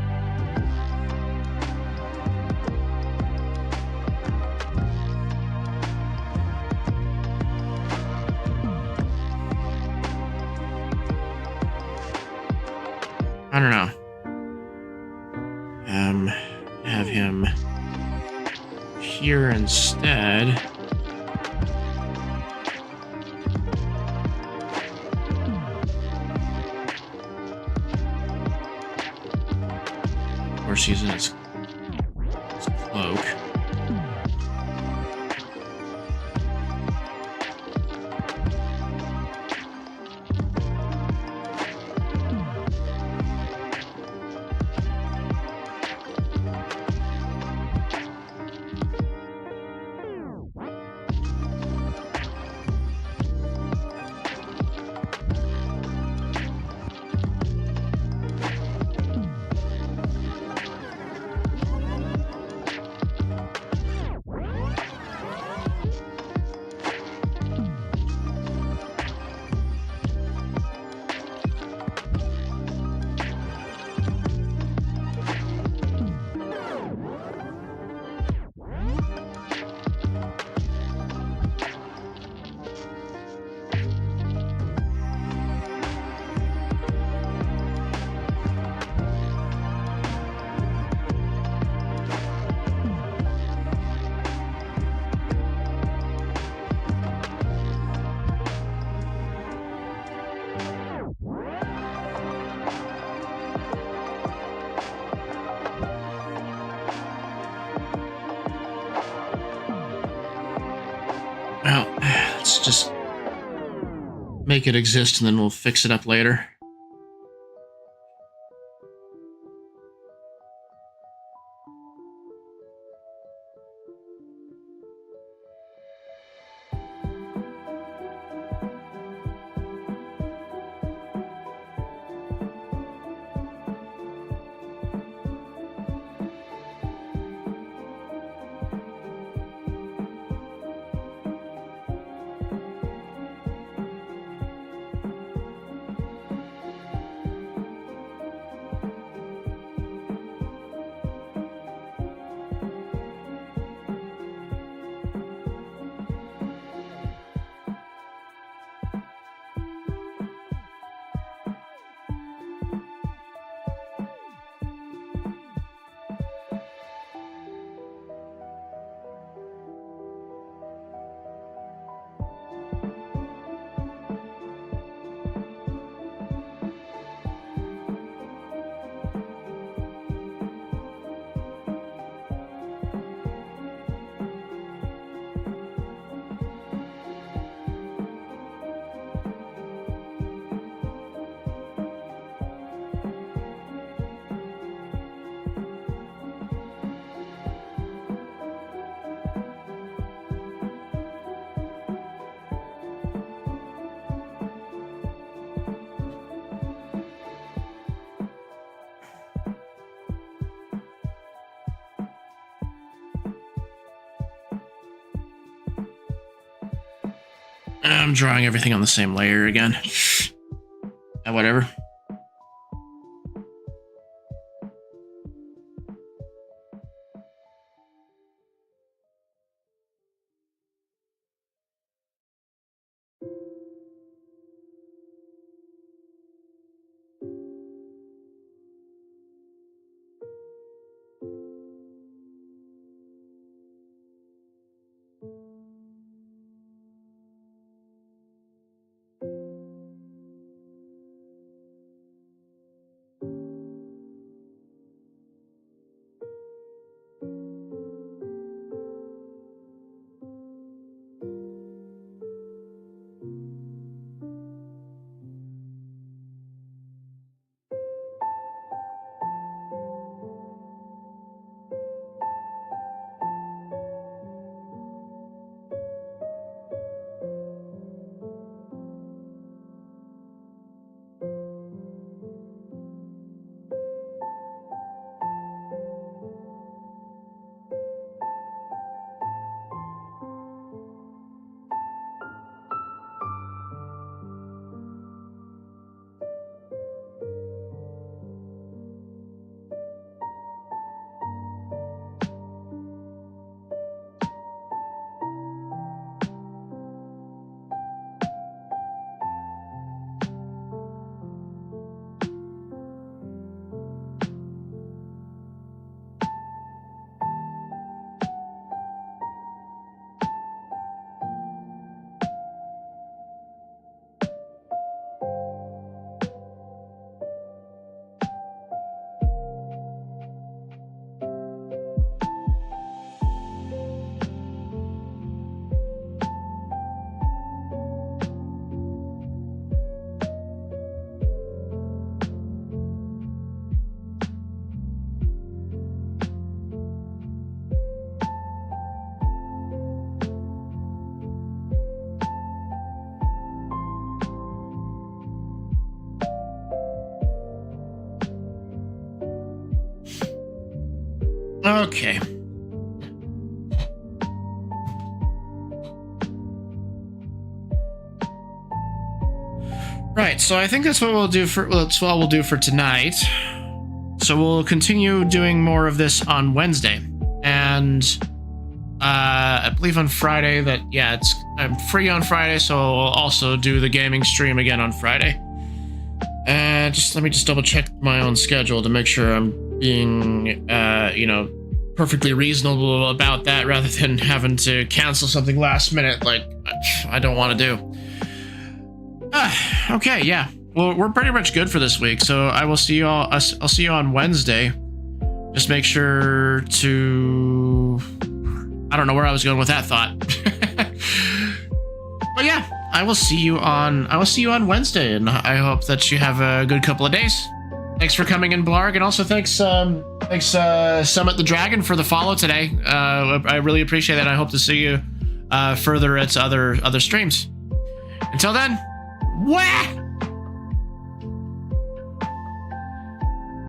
I don't know. Have him here instead. Of course, he's in his cloak. Well, let's just make it exist and then we'll fix it up later. I'm drawing everything on the same layer again. Whatever. Okay. Right, so I think that's what we'll do for tonight. So we'll continue doing more of this on Wednesday, and I believe on Friday I'm free on Friday, so I'll also do the gaming stream again on Friday. Let me double check my own schedule to make sure I'm being perfectly reasonable about that, rather than having to cancel something last minute like I don't want to do. Okay, yeah. Well, we're pretty much good for this week, so I will see you all. I'll see you on Wednesday. Just make sure to. I don't know where I was going with that thought. But yeah, I will see you on Wednesday, and I hope that you have a good couple of days. Thanks for coming in, Blarg, and also thanks Summit the Dragon for the follow today. I really appreciate that. I hope to see you further at other streams. Until then, wah!